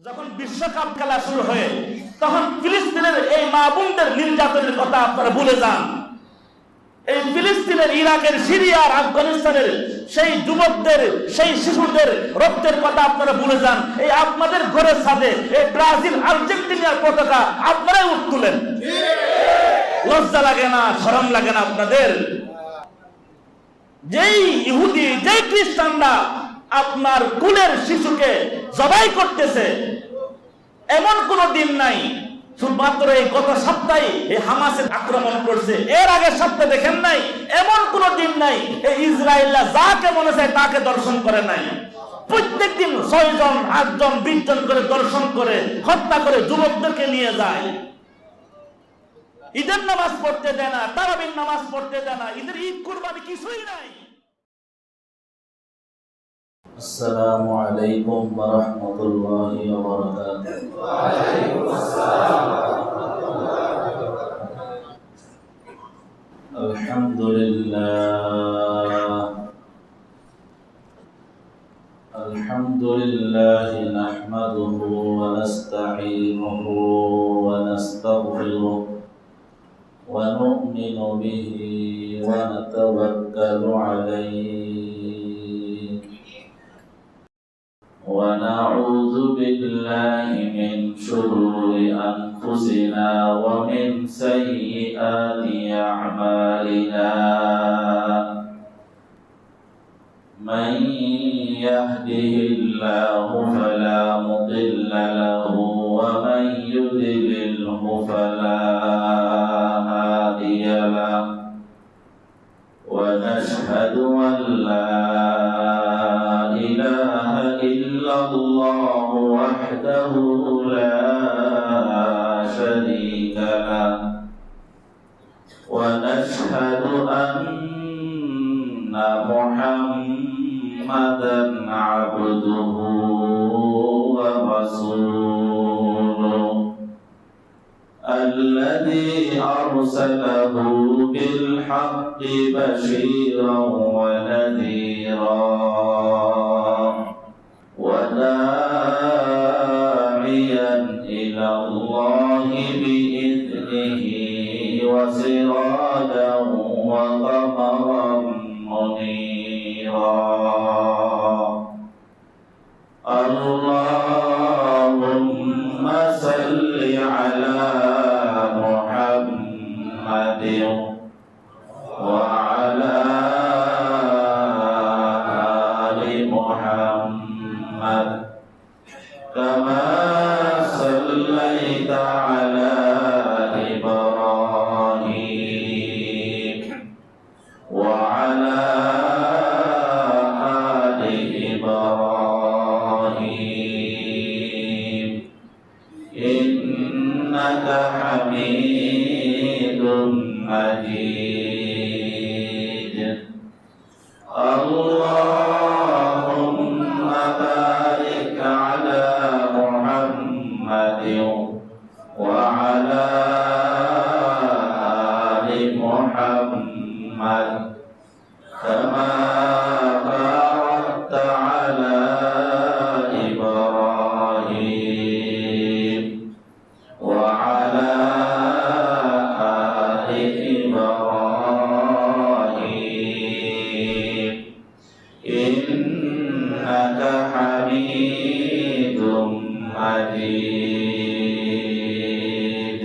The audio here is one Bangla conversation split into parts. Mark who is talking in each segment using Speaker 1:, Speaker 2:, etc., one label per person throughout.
Speaker 1: যখন বিশ্বকাপ খেলা শুরু হয় তখন ফিলিস্তিনের এই মা বোনদের নির্যাতনের কথা আপনারা ভুলে যান। এই ফিলিস্তিনের, ইরাকের, সিরিয়ার, আফগানিস্তানের সেই যুবকদের, সেই শিশুদের রক্তের কথা আপনারা ভুলে যান। এই আপনাদের ঘরের সাথে এই ব্রাজিল আর্জেন্টিনার পতাকা আপনারাই তুলেন। লজ্জা লাগে না? শরম লাগে না আপনাদের? যেই ইহুদি, যেই খ্রিস্টানরা আপনার কুলের শিশুকে জবাই করতেছে, এমন কোন দিন নাই। শুধুমাত্র এই গত সপ্তাহে এই হামাসের আক্রমণ করছে, এর আগের সপ্তাহে দেখেন নাই? এমন কোন দিন নাই এই ইসরায়েলরা যাকে মনে চায় তাকে দর্শন করে নাই। প্রত্যেকদিন 6 জন, 8 জন, 20 জন করে দর্শন করে, হত্যা করে যুবকদেরকে নিয়ে যায়। ঈদের নামাজ পড়তে দেয় না, তারাবির নামাজ পড়তে দেয় না, ঈদের ঈদ কুরবানি কিছুই নাই।
Speaker 2: السلام عليكم ورحمة الله وبركاته.
Speaker 3: وعليكم السلام ورحمة الله وبركاته.
Speaker 2: الحمد لله نحمده ونستعينه ونستغفره ونؤمن به ونتوكل عليه ونعوذ بالله من شرور أنفسنا ومن سيئات أعمالنا من يهده الله فلا مضل له ومن يضلله فلا هادي له ونشهد أن لا إله إلا الله وحده لا شريك له ونشهد أن محمدا عبده ورسوله الذي أرسله بالحق بشيرا ونذيرا وداعيا إلى الله بإذنه وسراجا وقمرا منيرا اللهم صل على محمد وعلى آل محمد كما صليت على إبراهيم وعلى آل إبراهيم إنك حميد مجيد اللهم بارك على محمد وعلى آل محمد كما باركت على إبراهيم وعلى آل إبراهيم إنك حميد مجيد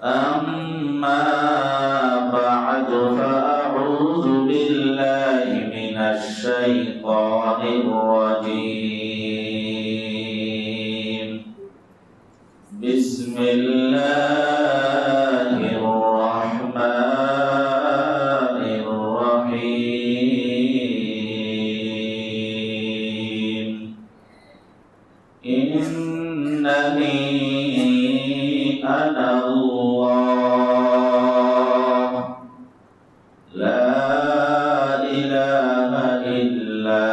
Speaker 2: أما بعد فأعوذ بالله من الشيطان الرجيم بسم الله الرحمن الرحيم إنني أنا الله لا إله إلا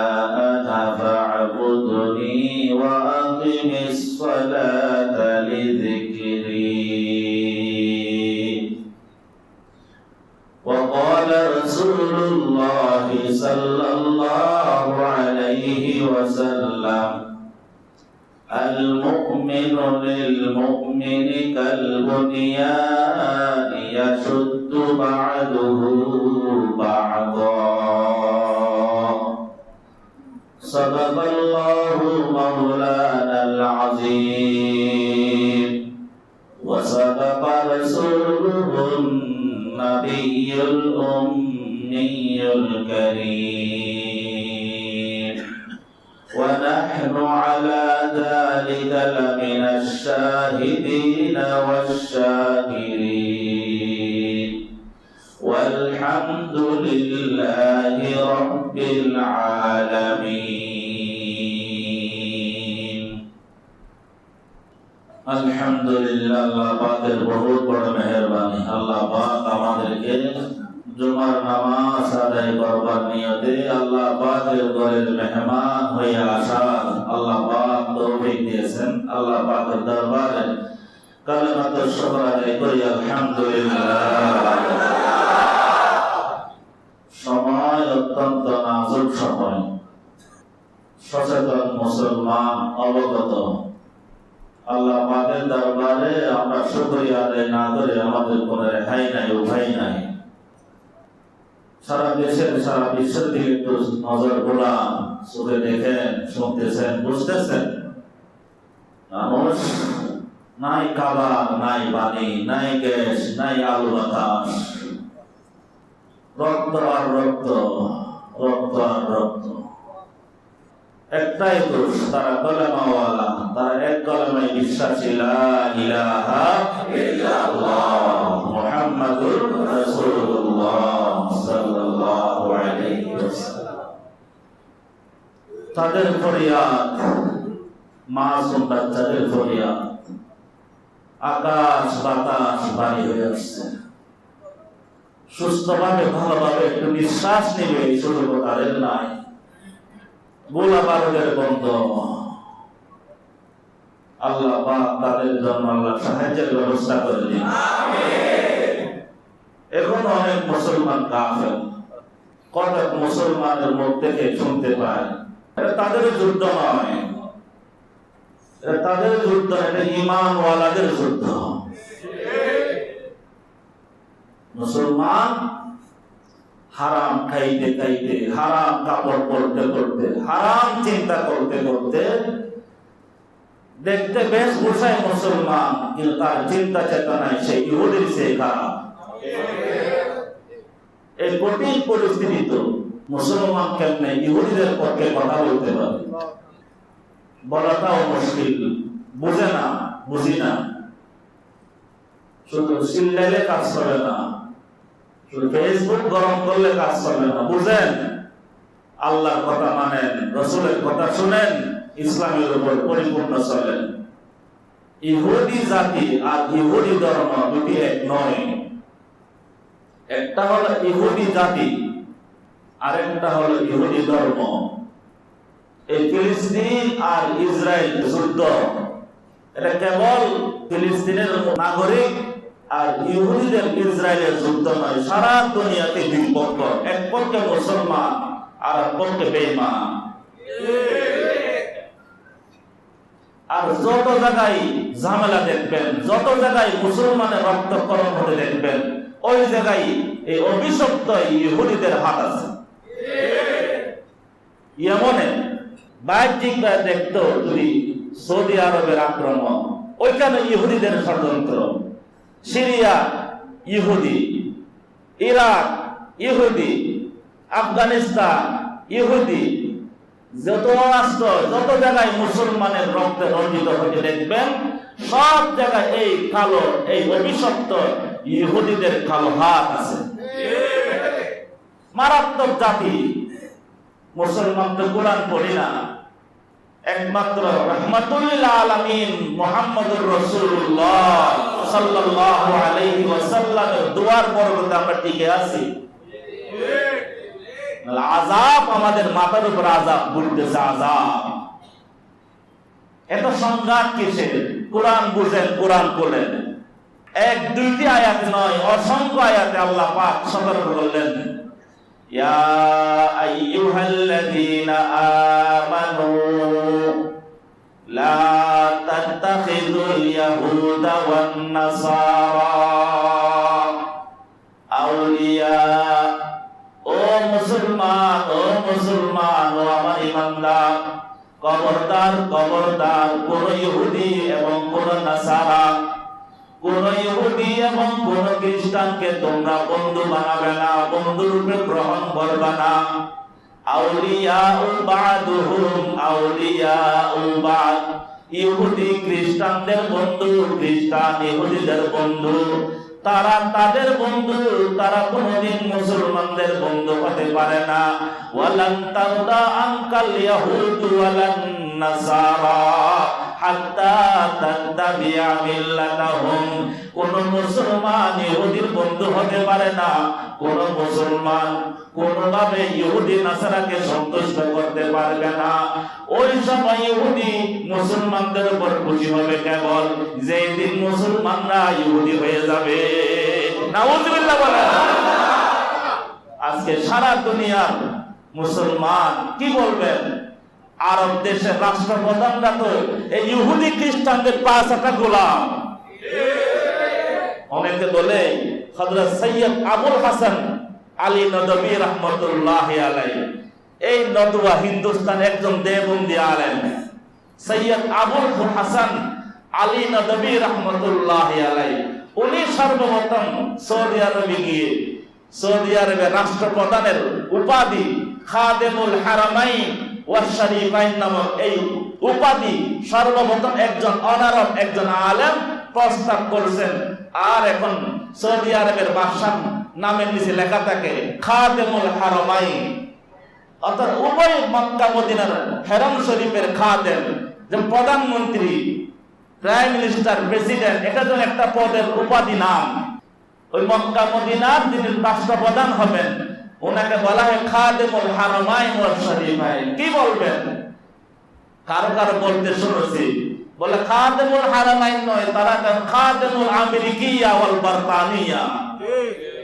Speaker 2: أنا فاعبدني وأقم الصلاة لذكري. وقال رسول الله صلى الله عليه وسلم المؤمن للمؤمن كالبنيان يشد بعضه بعضا صدق الله مولانا العظيم وصدق رسوله النبي الأمي الكريم ونحن على ذلك لمن الشاهدين والشاكرين والحمد لله رب العالمين الحمد لله আল্লাহ পাকের বহুত বড় মেহেরবানি আল্লাহ পাক আমাদেরকে জুমার নামাজ আদায় করবার নিয়তে আল্লাহ পাকের ঘরের মেহমান হয়ে আসার আল্লাহ পাক তৌফিক দিয়েছেন আল্লাহ পাকের দরবারে কালিমাতুশ শুকর আদায় করি আলহামদুলিল্লাহ সময় অত্যন্ত নাজুক সময় সচেতন মুসলমান অবগত আল্লাহ পাকের দরবারে আমরা শুকরিয়া আদায় না করে আমাদের কোনো রেহাই নাই উপায় নাই সারা দেশের সারা বিশ্বের দিকে একটু নজর বোলান চোখে দেখেন শুনতেছেন বুঝতেছেন মানুষ নাই খাবার নাই পানি নাই গ্যাস নাই আলো বাতাস রক্ত আর রক্ত রক্ত আর রক্ত একটাই দোষ তারা কলেমাওয়ালা তারা এক কলেমায় বিশ্বাসী লা ইলাহা ইল্লাল্লাহ মুহাম্মাদুর রাসূলুল্লাহ সাল্লাল্লাহু আলাইহি ওয়াসাল্লাম তাদের ফরিয়াদ মাসুম বাচ্চাদের ফরিয়াদ আকাশ বাতাস বাড়ি হয়ে আসছে সুস্থভাবে ভালোভাবে একটু নিঃশ্বাস নেবে এই সুযোগ তাদের নাই গোলা বারুদের বন্ধ আল্লাহ পাক তাদের জন্য আল্লাহ সাহায্যের ব্যবস্থা করে দিন এখন অনেক মুসলমান কাফের কতক মুসলমানের মুখ থেকে শুনতে পায় এটা তাদের যুদ্ধ নয় এটা তাদের যুদ্ধ এটা ঈমানওয়ালাদের যুদ্ধ মুসলমান হারাম খাইতে খাইতে হারাম কাপড় পরতে পরতে হারাম চিন্তা করতে করতে দেখতে বেশ পোষায় মুসলমান কিন্তু তার চিন্তা চেতনায় সে ইহুদির চেয়ে খারাপ এই কঠিন পরিস্থিতি তো মুসলমান কেমনে ইহুদিদের পক্ষে কথা বলতে পারে বলাটাও মুশকিল বুঝে না বুঝি না শুধু চিল্লাইলে কাজ করে না ফেসবুক গরম করলে কাজ করবে না বুঝেন আল্লাহর কথা মানেন রাসূলের কথা শুনেন ইসলামের উপর পরিপূর্ণ চলেন ইহুদি জাতি আর ইহুদি ধর্ম দুটি এক নয় একটা হলো ইহুদি জাতি আর একটা হলো ইহুদি ধর্ম এই ফিলিস্তিন আর ইসরায়েল যুদ্ধ এটা কেবল ফিলিস্তিনের নাগরিক আর ইহুদিদের ইসরায়েলের যুদ্ধ নয় সারা দুনিয়াতে দুই পক্ষ এক পক্ষে মুসলমান আর এক পক্ষে বেঈমান আর যত জায়গায় ঝামেলা দেখবেন যত জায়গায় মুসলমানের রক্তক্ষরণ হতে দেখবেন ওই জায়গায় এই অভিশপ্ত ইহুদিদের হাত আছে ইয়েমেনে বাহ্যিকভাবে দেখতো যদি সৌদি আরবের আক্রমণ ওইখানে ইহুদিদের ষড়যন্ত্র সিরিয়া ইহুদি ইরাক ইহুদি আফগানিস্তান ইহুদি যত রাষ্ট্র যত জায়গায় মুসলমানের রক্তে রঞ্জিত হতে দেখবেন সব জায়গায় এই কালো এই অভিশপ্ত ইহুদিদের কালো হাত আছে মারাত্মক জাতি মুসলমান তো কোরআন পড়ি না একমাত্র রাহমাতুল লিল আলামিন মুহাম্মদুর রাসূলুল্লাহ সাল্লাল্লাহু আলাইহি ওয়াসাল্লামের দুয়ার বরকতে আমরা টিকে আছি আযাব আমাদের মাথার উপর আযাব ঘুরতেছে আযাব এত সংঘাত কিসের কোরআন বুঝেন কোরআন পড়েন এক দুইটি আয়াত নয় অসংখ্য আয়াতে আল্লাহ পাক সতর্ক করলেন ইয়া আইয়ুহাল্লাযীনা আমানু
Speaker 1: লা তাত্তাখিযুল ইয়াহুদা ওয়ান নাসারা আউলিয়া। ও মুসলমান, ও মুসলমান, ও আমার ইমানদার, খবরদার খবরদার, কোন ইহুদি এবং কোন নাসারা, কোন ইহুদি এবং কোন খ্রিস্টানকে তোমরা বন্ধু বানাবে না, বন্ধু রূপে গ্রহণ করবে না। আউলিয়াউ বাদুহুম আউলিয়াউ বাদ, ইহুদি খ্রিস্টানদের বন্ধু, খ্রিস্টান ইহুদিদের বন্ধু, তারা তাদের বন্ধু, তারা কোনদিন মুসলমানদের বন্ধু হতে পারে না। ওয়ালান তারদা আনকাল ইয়াহুদু ওয়ালান নাসারা হাত্তা তাত্তাবিআ মিল্লাতাহুম, কোন মুসলমান ইহুদির বন্ধু হতে পারে না, কোন মুসলমান কোনভাবে ইহুদি নাসারাকে সন্তুষ্ট করতে পারবে না। ওই সময় ইহুদি মুসলমানদের উপর খুশি হবে কেবল যেই দিন মুসলমানরা ইহুদি হয়ে যাবে। নাউযুবিল্লাহ বলেন। আজকে সারা দুনিয়ার মুসলমান কি বলবেন? আরব দেশের রাষ্ট্রপ্রধানরা তো এই ইহুদি খ্রিস্টানদের পাঁচটা গোলাম। অনেকে বলে হযরত সৈয়দ আবুল হাসান আলী নদভী রাহমাতুল্লাহি আলাইহি, এই নদওয়া হিন্দুস্তান একজন দেওবন্দি আলেম সৈয়দ আবুল হাসান আলী নদভী রাহমাতুল্লাহি আলাইহি, উনি সর্বপ্রথম সৌদি আরবে গিয়ে সৌদি আরবের রাষ্ট্রপ্রধানের উপাধি খাদেমুল হারামাইন ওয়াস শরীফাইন নামক এই উপাধি সর্বপ্রথম একজন অনারব, একজন আলেম প্রস্তাব করেছেন। আর এখন সৌদি আরবের বাদশার নামের নিচে লেখা থাকে খাদেমুল হারামাইন, অর্থাৎ উভয় মক্কা মদিনার হেরম শরীফের খাদেম, যে প্রধানমন্ত্রী, প্রাইম মিনিস্টার, প্রেসিডেন্ট, এটা যেন একটা পদের উপাধি নাম। ওই মক্কা মদিনার যিনি রাষ্ট্রপ্রধান হবেন ওনাকে বলা হয় খাদেমুল হারামাইন ওয়াস শরীফাইন। কি বলবেন? কারো কারো বলতে শুনেছি বলে খাদেমুল হারামাইন নয়, তারা খাদেমুল আমেরিকিয়া ওয়াল বারতানিয়া,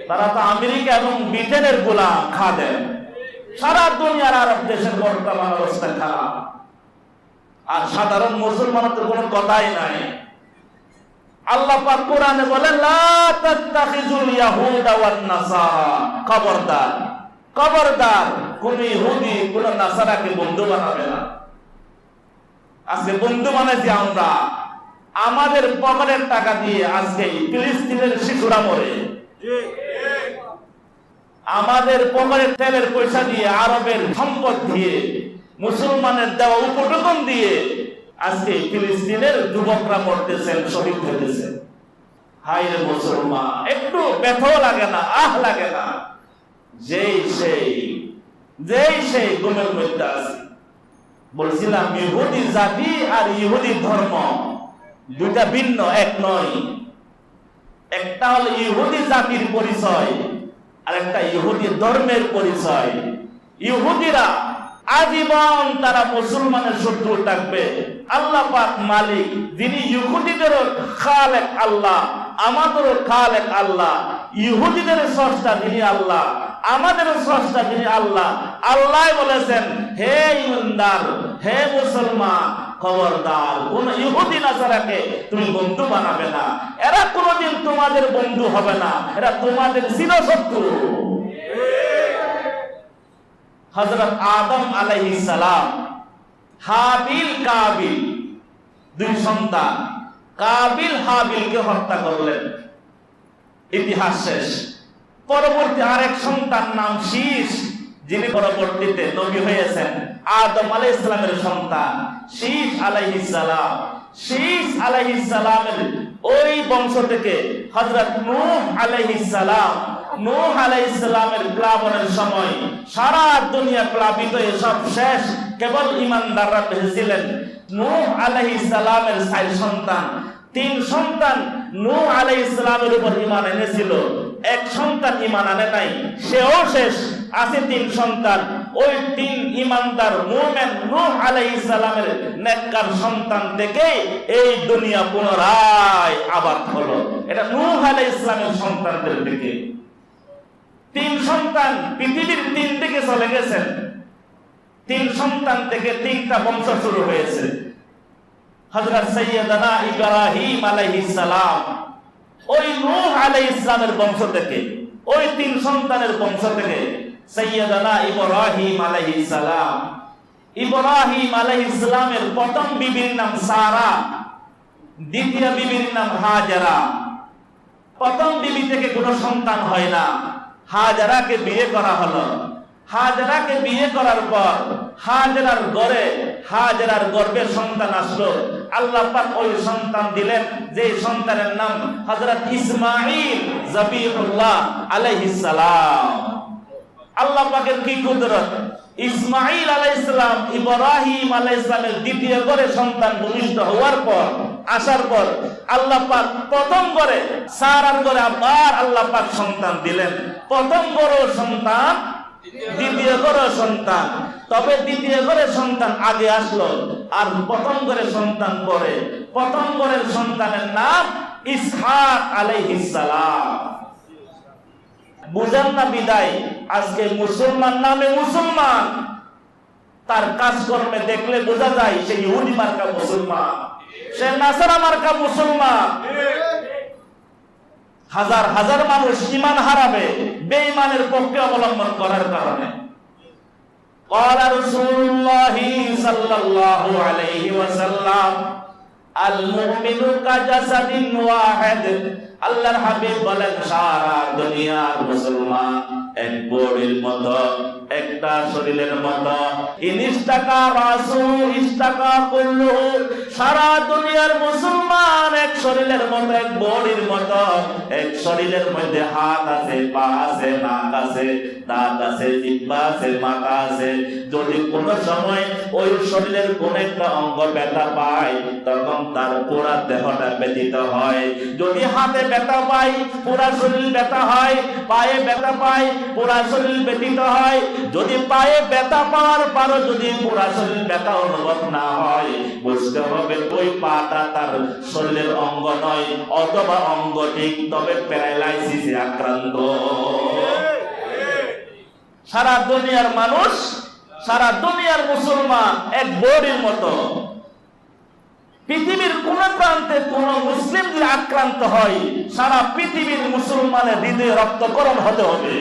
Speaker 1: তারা তো আমেরিকা এবং ব্রিটেনের গোলাম খাদেম। সারা দুনিয়ার আরব দেশের বর্তমান অবস্থা খারাপ, আর সাধারণ মুসলমানের তো কোনো কথাই নাই। আল্লাহ পাক কোরআনে বলেন লা তাত্তাখিযুল ইয়াহুদা ওয়ান নাসারা, খবরদার খবরদার, কোন ইহুদি কোন নাসারাকে বন্ধু বানাবে না। আজকে বন্ধু বানাইছি আমরা আমাদের পকেটের টাকা দিয়ে। আজকে ফিলিস্তিনের শিশুরা মরে, আমাদের পকেটের তেলের পয়সা দিয়ে, আরবের সম্পদ দিয়ে, মুসলমানের দেওয়া উপটোকন দিয়ে আজকে ফিলিস্তিনের যুবকরা মরতেছেন, শহীদ হতেছেন। হায় রে মুসলমান, একটু ব্যথাও লাগে না, আহ লাগে না? যেই সেই গুমের মধ্যে আছে। বলছিলাম ইহুদি জাতি আর ইহুদি ধর্ম দুইটা ভিন্ন, এক নয়। একটা হলো ইহুদি জাতির পরিচয় আর একটা ইহুদি ধর্মের পরিচয়। ইহুদিরা আজীবন তারা মুসলমানের শত্রু থাকবে। আল্লাহ পাক মালিক, যিনি ইহুদিদেরও খালেক আল্লাহ, আমাদেরও খালেক আল্লাহ। ইহুদিদের স্রষ্টা যিনি আল্লাহ, আমাদেরও স্রষ্টা যিনি আল্লাহ। আল্লাহ বলেছেন হে ইমানদার, হে মুসলমান, খবরদার কোন ইহুদি নাসারাকে তুমি বন্ধু বানাবে না। এরা কোনোদিন তোমাদের বন্ধু হবে না, এরা তোমাদের চিরশত্রু। হযরত আদম আলাইহিস সালাম, হাবিল কাবিল, দুই সন্তান। কাবিল হাবিলকে হত্যা করলেন, ইতিহাস শেষ। পরবর্তী আরেক সন্তান নাম শীস, যিনি পরবর্তীতে নবী হয়েছেন, আদম আলাইহিস সালামের সন্তান শীস আলাইহিস সালাম। শীস আলাইহিস সালামের ওই বংশ থেকে হযরত নূহ আলাইহিস সালাম। নূহ আলাইহিস সালামের প্লাবনের সময় সারা দুনিয়া প্লাবিত হয়ে সব শেষ, কেবল ঈমানদাররা বেঁচেছিলেন। নূহ আলাইহিস সালামের 4 সন্তান, 3 সন্তান নূহ আলাইহিস সালামের উপর ঈমান এনেছিল, এক সন্তান ঈমান আনে নাই, সেও শেষ। আছে 3 সন্তান, ওই 3 ঈমানদার মুমিন নূহ আলাইহিস সালামের নেককার সন্তান থেকে এই দুনিয়া পুনরায় আবাদ হলো। এটা নূহ আলাইহিস সালামের সন্তানদের থেকে। 3 সন্তান পৃথিবীর 3 দিকে চলে গেছেন। 3 সন্তান থেকে 3টা বংশ শুরু হয়েছে। হযরত সাইয়্যিদানা ইব্রাহিম আলাইহিস সালাম ওই নূহ আলাইহিস সালামের বংশ থেকে, ওই তিন সন্তানের বংশ থেকে সাইয়্যিদানা ইব্রাহিম আলাইহিস সালাম, ইব্রাহিম আলাইহিস সালামের প্রথম বিবির নাম সারা, দ্বিতীয় বিবির নাম হাজেরা। প্রথম বিবি থেকে কোনো সন্তান হয় না, হাজেরাকে বিয়ে করা হলো। হাজেরাকে বিয়ে করার পর হাজেরার গর্ভে সন্তান আসলো। আল্লাহ পাক ওই সন্তান দিলেন, যে সন্তানের নাম হযরত ইসমাঈল যাবিহুল্লাহ আলাইহিস সালাম। আল্লাহ পাকের কি কুদরত! ইসমাঈল আলাইহিস সালাম ইব্রাহিম আলাইহিস সালামের দ্বিতীয় ঘরে সন্তান ভূমিষ্ঠ হওয়ার পর, আসার পর আল্লাহ পাক প্রথম ঘরে সারার ঘরে আবার আল্লাহ পাক সন্তান দিলেন। প্রথম ঘরে সন্তান, দ্বিতীয় ঘরে সন্তান। তবে দ্বিতীয় ঘরে সন্তান আগে আসলো আর প্রথম ঘরে সন্তান পরে। প্রথম ঘরের সন্তানের নাম ইসহাক আলাইহিস সালাম। বুঝেন না বিদায় আজকে মুসলমান নামে মুসলমান, তার কাজকর্মে দেখলে বোঝা যায় সে ইহুদি মার্কা মুসলমান, সে নাসারা মার্কা মুসলমান। হাজার হাজার মানুষ ঈমান হারাবে বেঈমানের পক্ষে অবলম্বন করার কারণে। ক্বালা রাসূলুল্লাহি সাল্লাল্লাহু আলাইহি ওয়াসাল্লাম আল মুমিনু কাজাসাদিন ওয়াহিদ। আল্লাহর হাবিব বলেন, সারা দুনিয়ার মুসলমান এক বডির মতো, একটা শরীরের মতো। ইনিস্তাকা রাসু ইস্তাকা কুল্লু। সারা দুনিয়ার মুসলমান এক শরীরের মতো, এক বডির মতো। এক শরীরের মধ্যে হাত আছে, পা আছে, নাক আছে, দাঁত আছে, জিহ্বা আছে, মাথা আছে। যদি কোনো সময় ওই শরীরের কোন একটা অঙ্গ ব্যথা পায়, তখন তার পুরা দেহটা ব্যথিত হয়। যদি হাতে ব্যথা পায়, পুরা শরীর ব্যথা হয়। পায়ে ব্যথা পায়, পুরা শরীর ব্যথিত হয়। যদি পায়ে ব্যথা পাওয়ার পরও যদি পুরা শরীর ব্যথা অনুভব না হয়, বুঝতে হবে ওই পাটা তার শরীরের অঙ্গ নয়, অথবা অঙ্গ ঠিক তবে প্যারালাইসিসে আক্রান্ত। সারা দুনিয়ার মানুষ, সারা দুনিয়ার মুসলমান এক বডির মতো। পৃথিবীর কোন প্রান্তে কোন মুসলিম যদি আক্রান্ত হয়, সারা পৃথিবীর মুসলমানের হৃদয়ে রক্তকরণ হতে হবে।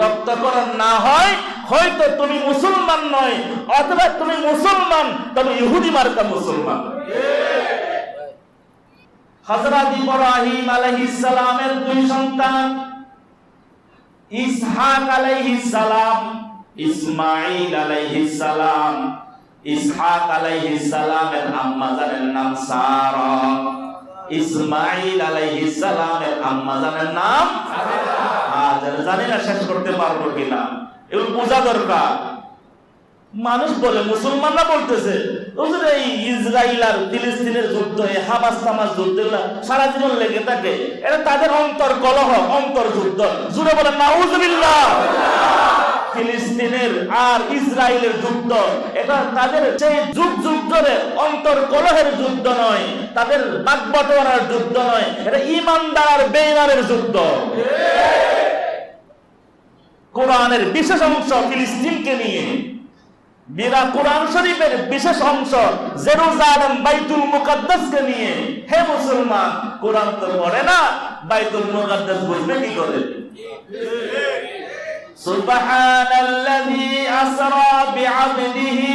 Speaker 1: রক্তকরণ না হয়, হয়তো তুমি মুসলমান নয়, অথবা তুমি মুসলমান তবে ইহুদি মার্কা মুসলমান। হযরত ইব্রাহিম আলাইহিস সালামের দুই সন্তান, ইসহাক আলাইহিস সালাম, ইসমাঈল আলাইহিস সালাম। ইসহাক আলাইহিস সালামের আম্মা জানের নাম সারা, ইসমাঈল আলাইহিস সালামের আম্মা জানের নাম হাজেরা। জানি না শেষ করতে পারবো কিনা, এগুলো বোঝা দরকার। মানুষ বলে, মুসলমানরা বলতেছে এই ইসরায়েল আর ফিলিস্তিনের যুদ্ধ, হামাস তামাস যুদ্ধ সারা জীবন লেগে থাকে, এটা তাদের অন্তর কলহ, অন্তর যুদ্ধ। জুড়ে বলে নাউজুবিল্লাহ। ফিলিস্তিনের আর ইসরায়েলের যুদ্ধ, এটা তাদের সেই যুগ যুগ ধরে অন্তর কলহের যুদ্ধ নয়, তাদের বাগবটোয়ারার যুদ্ধ নয়, এটা ঈমানদার আর বেঈমানের যুদ্ধ। কোরআনের বিশেষ অংশ ফিলিস্তিনকে নিয়ে, বিরা কোরআন শরীফের বিশেষ অংশ জেরুজালেম বাইতুল মুকাদ্দাসকে নিয়ে। হে মুসলমান, কোরআন তো পড়ে না, বাইতুল মুকাদ্দাস বুঝবে কি করে? সুবহানাল্লাযী আসরা বিআবদিহি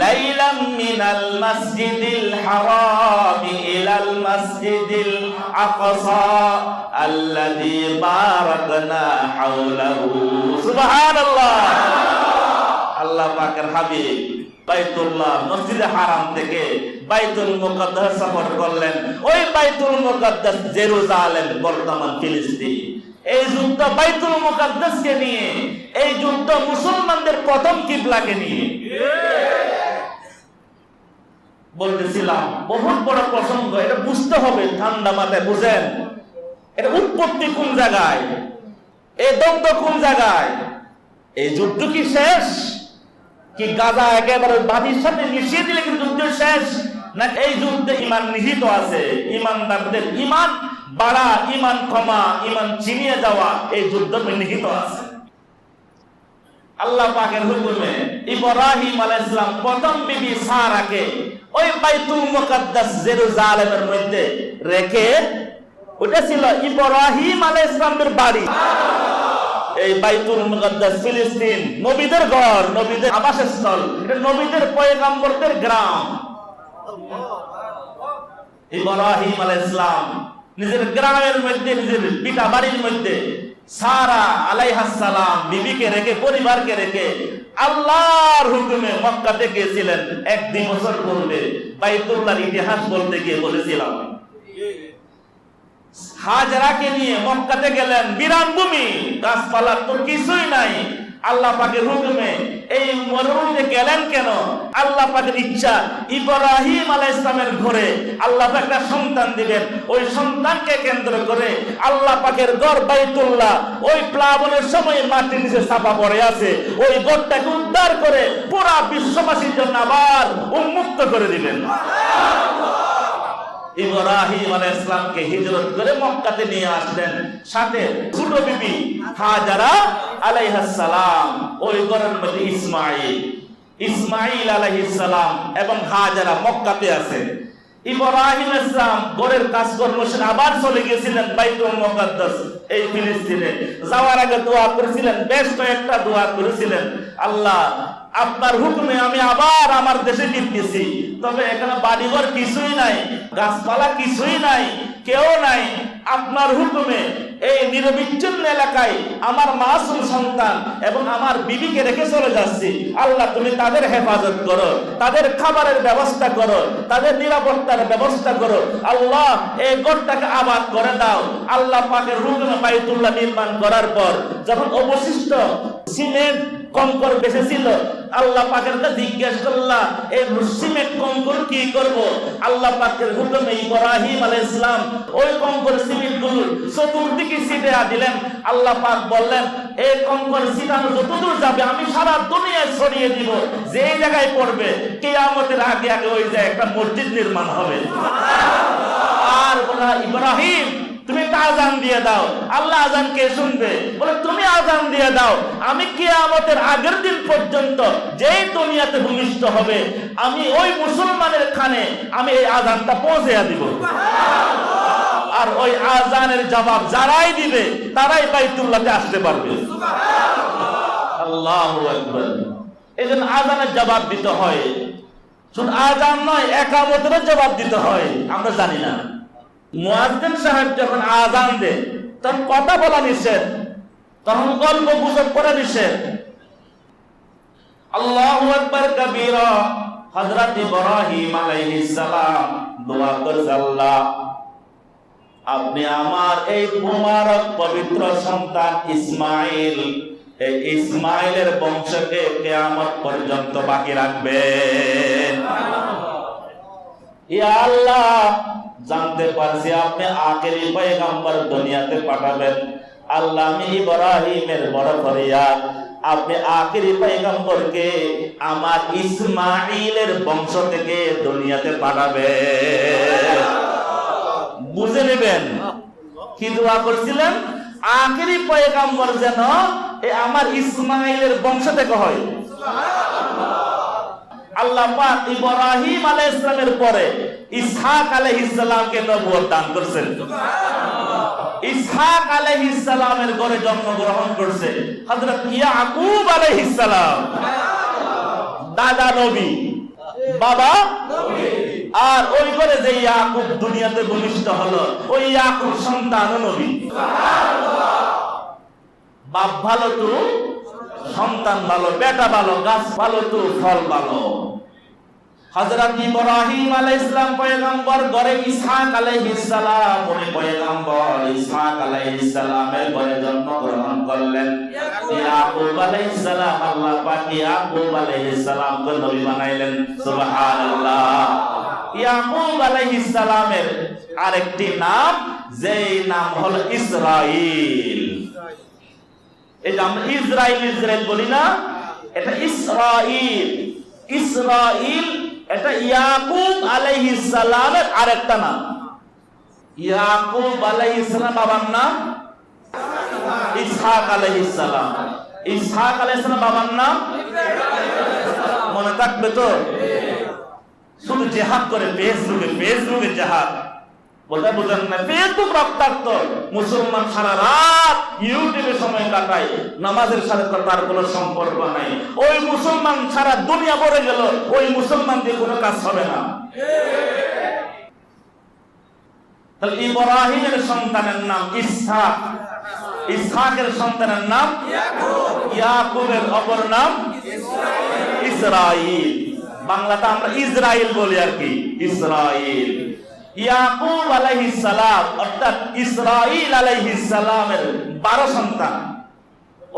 Speaker 1: লাইলাম মিনাল মাসজিদিল হারাম ইলাল মাসজিদিল আকসা আল্লাযী বারাকনা হাওলাহু। সুবহানাল্লাহ। আল্লাহ পাকের হাবিব বাইতুল্লাহ মসজিদে হারাম থেকে বাইতুল মুকাদ্দাস সফর করলেন। ওই বাইতুল মুকাদ্দাস জেরুজালেম, বর্তমান ফিলিস্তিন। এই যুদ্ধ বাইতুল মুকাদ্দাসকে নিয়ে, এই যুদ্ধ মুসলমানদের প্রথম কিবলাকে নিয়ে। বলতেছিলাম বহুত বড় প্রসঙ্গ, এটা বুঝতে হবে, ঠান্ডা মাথায় বুঝেন। এটা উৎপত্তি কোন জায়গায়, এই দ্বন্দ্ব কোন জায়গায়? এই যুদ্ধ কি শেষ? কি গাজা একেবারে বাদির সাথে মিশিয়ে দিলে কি যুদ্ধ শেষ? না এই যুদ্ধে ঈমান নিহিত আছে। ঈমানদারদের ঈমান বাড়া, ঈমান কমা, ঈমান চিনিয়ে যাওয়া এই যুদ্ধে নিহিত আছে। আল্লাহ পাকের হুকুমে ইব্রাহিম আলাইহিস সালাম প্রথম বিবি সারাকে ওই বাইতুল মুকাদ্দাস জেরুজালেমের মধ্যে রেখে, ওটা ছিল ইব্রাহিম আলাইহিস সালামের বাড়ি। এই বাইতুল মুকাদ্দাস ফিলিস্তিন নবীদের ঘর, নবীদের আবাসস্থল, এটা নবীদের পয়গম্বরদের গ্রাম। ইব্রাহিম আলাইহিস সালাম নিজের গ্রামের মধ্যে, নিজের পিতা বাড়ির মধ্যে সারা আলাইহাস সালাম বিবিকে রেখে, পরিবারকে রেখে আল্লাহর হুকুমে মক্কাতে গিয়েছিলেন। 1-2 বছর পূর্বে বাইতুল্লাহর ইতিহাস বলতে গিয়ে বলেছিলাম, হাজরাকে নিয়ে মক্কাতে গেলেন, বিরান ভূমি, গাছপালা তো কিছুই নাই। আল্লাহ পাকের হুকুমে এই মরুভূমিতে গেলেন কেন? আল্লাহ পাকের ইচ্ছা, ইব্রাহিম আলাইহিস সালামের ঘরে আল্লাহ পাক একটা সন্তান দিবেন। ওই সন্তানকে কেন্দ্র করে আল্লাহ পাকের ঘর বাইতুল্লাহ ওই প্লাবনের সময় মাটির নিচে চাপা পড়ে আছে, ওই ঘরটাকে উদ্ধার করে পুরা বিশ্ববাসীর জন্য আবার উন্মুক্ত করে দিবেন। ইব্রাহিম আলাইহিস সালামকে হিজরত করে মক্কাতে নিয়ে আসলেন, সাথে ছোট বিবি হাজারা আলাইহাস সালাম, ওই ঘরের মধ্যে ইসমাঈল আলাইহিস সালাম এবং হাজারা মক্কাতে আছে। ইব্রাহিম আলাইহিস সালাম ঘরের কাজকর্ম সেরে আবার চলে গিয়েছিলেন বাইতুল মুকাদ্দাস এই ফিলিস্তিনে। যাওয়ার আগে দোয়া করেছিলেন, বেশ কয়েকটা দোয়া করেছিলেন, আল্লাহ আপনার হুকুমে আমি আবার আমার দেশে ফিরতেছি, তবে এখানে বাড়িঘর কিছুই নাই, গাছপালা কিছুই নাই, কেউ নাই। আপনার হুকুমে এই নিরবিচ্ছিন্ন এলাকায় আমার মাসুম সন্তান এবং আমার বিবিকে রেখে চলে যাচ্ছি। আল্লাহ তুমি তাদের হেফাজত করো, তাদের খাবারের ব্যবস্থা করো, তাদের নিরাপত্তার ব্যবস্থা করো। আল্লাহ এই ঘরটাকে আবাদ করে দাও। আল্লাহ পাকের হুকুমে বাইতুল্লাহ নির্মাণ করার পর যখন অবশিষ্ট সিমেন্ট কঙ্কর বেঁচে ছিল, আল্লাহ পাকের কাছে জিজ্ঞেস করলাম, এই সিমেন্ট কঙ্কর কি করব? আল্লাহ পাকের হুকুমে ইব্রাহিম আলাইহিস সালাম ওই কঙ্কর সিমেন্ট গুলো চতুর্দিকে ছিটিয়ে দিলেন। আল্লাহ পাক বললেন, এই কঙ্কর ছিটানো যতদূর যাবে আমি সারা দুনিয়ায় ছড়িয়ে দিব, যে জায়গায় পড়বে কিয়ামতের আগে আগে ওই জায়গায় একটা মসজিদ নির্মাণ হবে। আর বলা, ইব্রাহিম তুমি একটা আযান দিয়ে দাও। আল্লাহ আযান কে শুনবে? বলে তুমি আযান দিয়ে দাও, আমি কিয়ামতের আগের দিন পর্যন্ত যেই দুনিয়াতে ভূমিষ্ঠ হবে আমি ওই মুসলমানের কানে আমি এই আযানটা পৌঁছে দিব। আর ওই আযানের জবাব যারাই দিবে তারাই বাইতুল্লাহতে আসতে পারবে। আল্লাহু আকবার। এজন্য আযানের জবাব দিতে হয়, শুধু আযান নয়, ইকামতেরও জবাব দিতে হয়। আমরা জানি না, মুয়াজ্জিন সাহেব যখন আযান দেয় তখন কথা বলা নিষেধ, তখন গল্প গুজব করা নিষেধ। আল্লাহু আকবার কবীরা। হযরত ইব্রাহিম আলাইহিস সালাম দোয়া করেন, আল্লাহ আপনি আমার এই মুবারক পবিত্র সন্তান ইসমাঈল, এই ইসমাঈলের বংশকে কিয়ামত পর্যন্ত বাকি রাখবেন। ইয়া আল্লাহ, জানতে পারছি আপনি আখেরি পয়গম্বর দুনিয়াতে পাঠাবেন। আল্লাহ আমি ইব্রাহিমের বড় ফরিয়াদ, আপনি আখেরি পয়গম্বরকে আমার ইসমাঈলের বংশ থেকে দুনিয়াতে পাঠাবেন। বুঝে নেবেন কি দোয়া করছিলেন? আখেরি পয়গম্বর যেন আমার ইসমাঈলের বংশ থেকে হয়। আল্লাহ পাক ইব্রাহিম আলাইহিস সালামের পরে ইসহাক আলাইহিস সালামকে নবুয়ত দান করেছেন। ইসহাক আলাইহিস সালামের ঘরে জন্মগ্রহণ করছে হযরত ইয়াকুব আলাইহিস সালাম, দাদা নবী, বাবা নবী। আর ওই ঘরে যে ইয়াকুব দুনিয়াতে ভূমিষ্ঠ হলো, ওই ইয়াকুব সন্তান নবী। সুবহানাল্লাহ। বাপ ভালো তো সন্তান ভালো, বেটা ভালো, গাছ ভালো তো ফল ভালো। হযরত ইব্রাহিম আলাইহিস সালাম পয়গম্বর, ঘরে ইসহাক আলাইহিস সালাম উনি পয়গম্বর। ইসহাক আলাইহিস সালামের ঘরে জন্মগ্রহণ করলেন ইয়াকুব আলাইহিস সালাম। আল্লাহ পাক ইয়াকুব আলাইহিস সালামকে নবী বানাইলেন। সুবহানাল্লাহ। ইয়াকুব আলাইহিস সালামের আরেকটি নাম, যেই নাম হলো ইসরাঈল। এই যে আমরা ইসরাইল ইসরাইল বলি না, এটা ইসরাঈল। ইসরাঈল এটা ইয়াকুব আলাইহিস সালামের আরেকটা নাম। ইয়াকুব আলাইহিস সালাম বাবার নাম ইসহাক আলাইহিস সালাম। ইসহাক আলাইহিস সালাম বাবার নাম মনে থাকবে তো? শুধু জিহাদ করে ফেসবুকে জিহাদ বলতে বুঝেন না? ফেসবুক রক্তাক্ত, মুসলমান সারা রাত ইউটিউবে সময় কাটায়, নামাজের সাথে তার কোনো সম্পর্ক নাই। ওই মুসলমান সারা দুনিয়া ভরে গেল, ওই মুসলমান দিয়ে কোনো কাজ হবে না। তাহলে ইব্রাহিমের সন্তানের নাম ইসহাক, ইসহাকের সন্তানের নাম ইয়াকুবের অপর নাম ইসরাইল। বাংলাতে আমরা ইসরাইল বলি আর কি, ইসরাইল। ইয়াকুব আলাইহিস সালাম অর্থাৎ ইসরাইল আলাইহিস সালামের 12 সন্তান।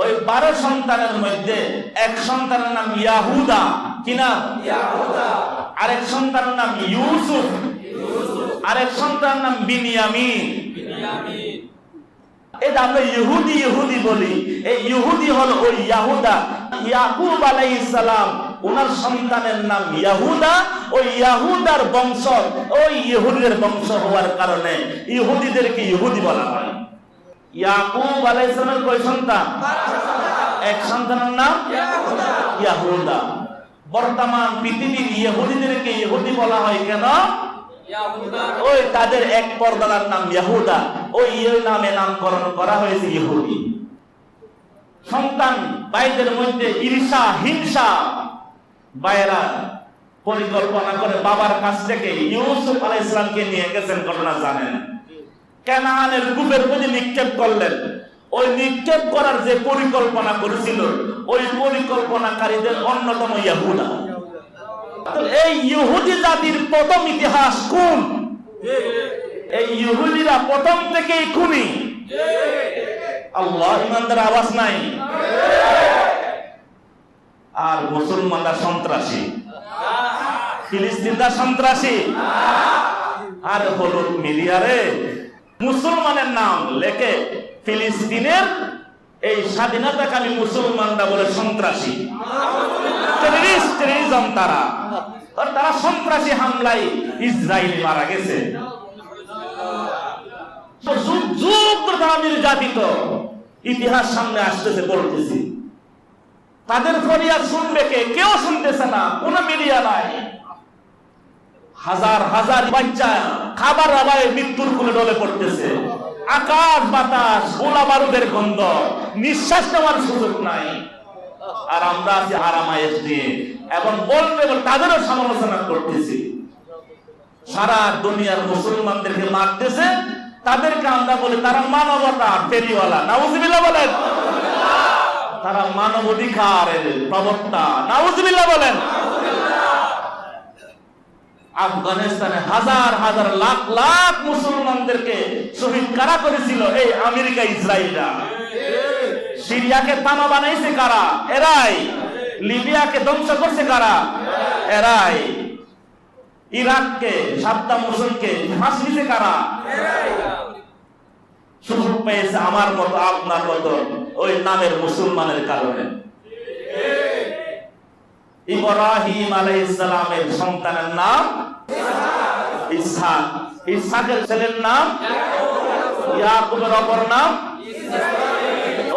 Speaker 1: ওই 12 সন্তানের মধ্যে এক সন্তানের নাম ইয়াহুদা, কি নাম? ইয়াহুদা। আরেক সন্তানের নাম ইউসুফ, আরেক সন্তানের নাম বিনিয়ামিন। এই যে আমরা ইহুদি বলি, এই ইহুদি হলো ওই ইয়াহুদা। ইয়াকুব আলাইহিস সালাম ওনার সন্তানের নাম ইয়াহুদা। ওই ইয়াহুদার বংশ ওই ইহুদিদের বংশ হওয়ার কারণে ইহুদিদেরকে ইহুদি বলা হয়। ইয়াকুব আলাইহিস সালামের কয় সন্তান? এক সন্তানের নাম ইয়াহুদা। বর্তমান পৃথিবীর ইহুদিদেরকে ইহুদি বলা হয় কেন? ওই তাদের এক পরদাদার নাম ইয়াহুদা, ওই নামে নামকরণ করা হয়েছে ইহুদি। সন্তান ভাইদের মধ্যে ঈর্ষা হিংসা, ভাইয়েরা পরিকল্পনা করে বাবার কাছ থেকে ইউসুফ আলাইহিস সালামকে নিয়ে গেছেন, ঘটনা জানেন। কানানের কূপের মধ্যে নিক্ষেপ করলেন। ওই নিক্ষেপ করার যে পরিকল্পনা করেছিল, ওই পরিকল্পনাকারীদের অন্যতম ইয়াহুদা। এই ইহুদি জাতির প্রথম ইতিহাস কোন? এই ইহুদিরা প্রথম থেকেই খুনি। আল্লাহ, ইমানদার আওয়াজ নাই। আর মুসলমানরা সন্ত্রাসী, ফিলিস্তিনরা সন্ত্রাসী। আর হলুদ মিডিয়ারে মুসলমানের নাম লেখে ফিলিস্তিনের এই স্বাধীনতাকামী মুসলমানরা বলে সন্ত্রাসী, টেররিজম। তারা সন্ত্রাসী হামলায় ইসরায়েল মারা গেছে। যুগ যুগ তারা নির্যাতিত, ইতিহাস সামনে আসতেছে, বলতেছি। তাদের ফরিয়াদ শুনবে কে? কেউ শুনতেছে না, কোন মিডিয়া নাই। হাজার হাজার বাচ্চা খাবার অভাবে মৃত্যুর কোলে ডলে পড়তেছে। আকাশ বাতাস গোলা বারুদের গন্ধ, নিঃশ্বাস নেওয়ার সুযোগ নাই। আর আমরা আছি আরামায়েশ দিয়ে, এবং বলতে তাদেরও সমালোচনা করতেছি। সারা দুনিয়ার মুসলমানদেরকে মারতেছে, তাদেরকে আমরা বলি তারা মানবতা ফেরিওয়ালা। নাউজুবিল্লাহ বলেন। তারা মানব অধিকারের প্রবক্তা। নাউজুবিল্লাহ বলেন। আফগানিস্তানে হাজার হাজার লাখ লাখ মুসলমানদেরকে শহীদ কারা করেছিল? এই আমেরিকা ইসরায়েলরা। সিরিয়াকে তামা বানাইছে কারা? এরাই। লিবিয়াকে ধ্বংস করছে কারা? এরাই। ইরাককে, সাদ্দাম হোসেনকে ফাঁসি দিছে কারা? সুযোগ পেয়েছে আমার মতো আপনার মতো ওই নামের মুসলমানের কারণে। ইব্রাহিম আলাইহিস সালামের সন্তানের নাম ইসহাক, ইসহাকের ছেলের নাম ইয়াকুবের অপর নাম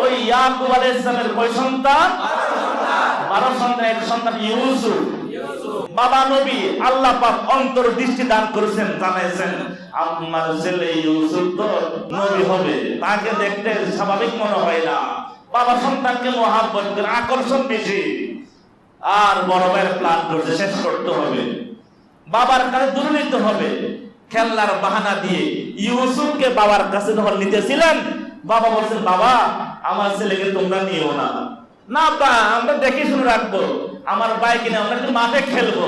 Speaker 1: ওই ইয়াকুব আলাইহিস সালামের কয় সন্তান? 12 সন্তান। এক সন্তান ইউসুফ। বাবা নবী, আল্লাহ পাক অন্তর্দৃষ্টি দান করেছেন, জানাইছেন আপনার ছেলে ইউসুফ তো নবী হবে, তাকে দেখতে স্বাভাবিক মনে হয় না। বাবা সন্তানকে মহাব্বত করে, আকর্ষণ বেশি। আর বড় ভাইয়ের প্ল্যান করছে, শেষ করতে হবে, বাবার কাছে দূরে নিতে হবে। খেলনার বাহানা দিয়ে ইউসুফকে বাবার কাছে যখন নিতেছিলেন, বাবা বলছেন বাবা আমার ছেলেকে তোমরা নিও না। না বা আমরা দেখে শুনে রাখবো, আমার ভাই কিনে আমরা একটু মাঠে খেলবো।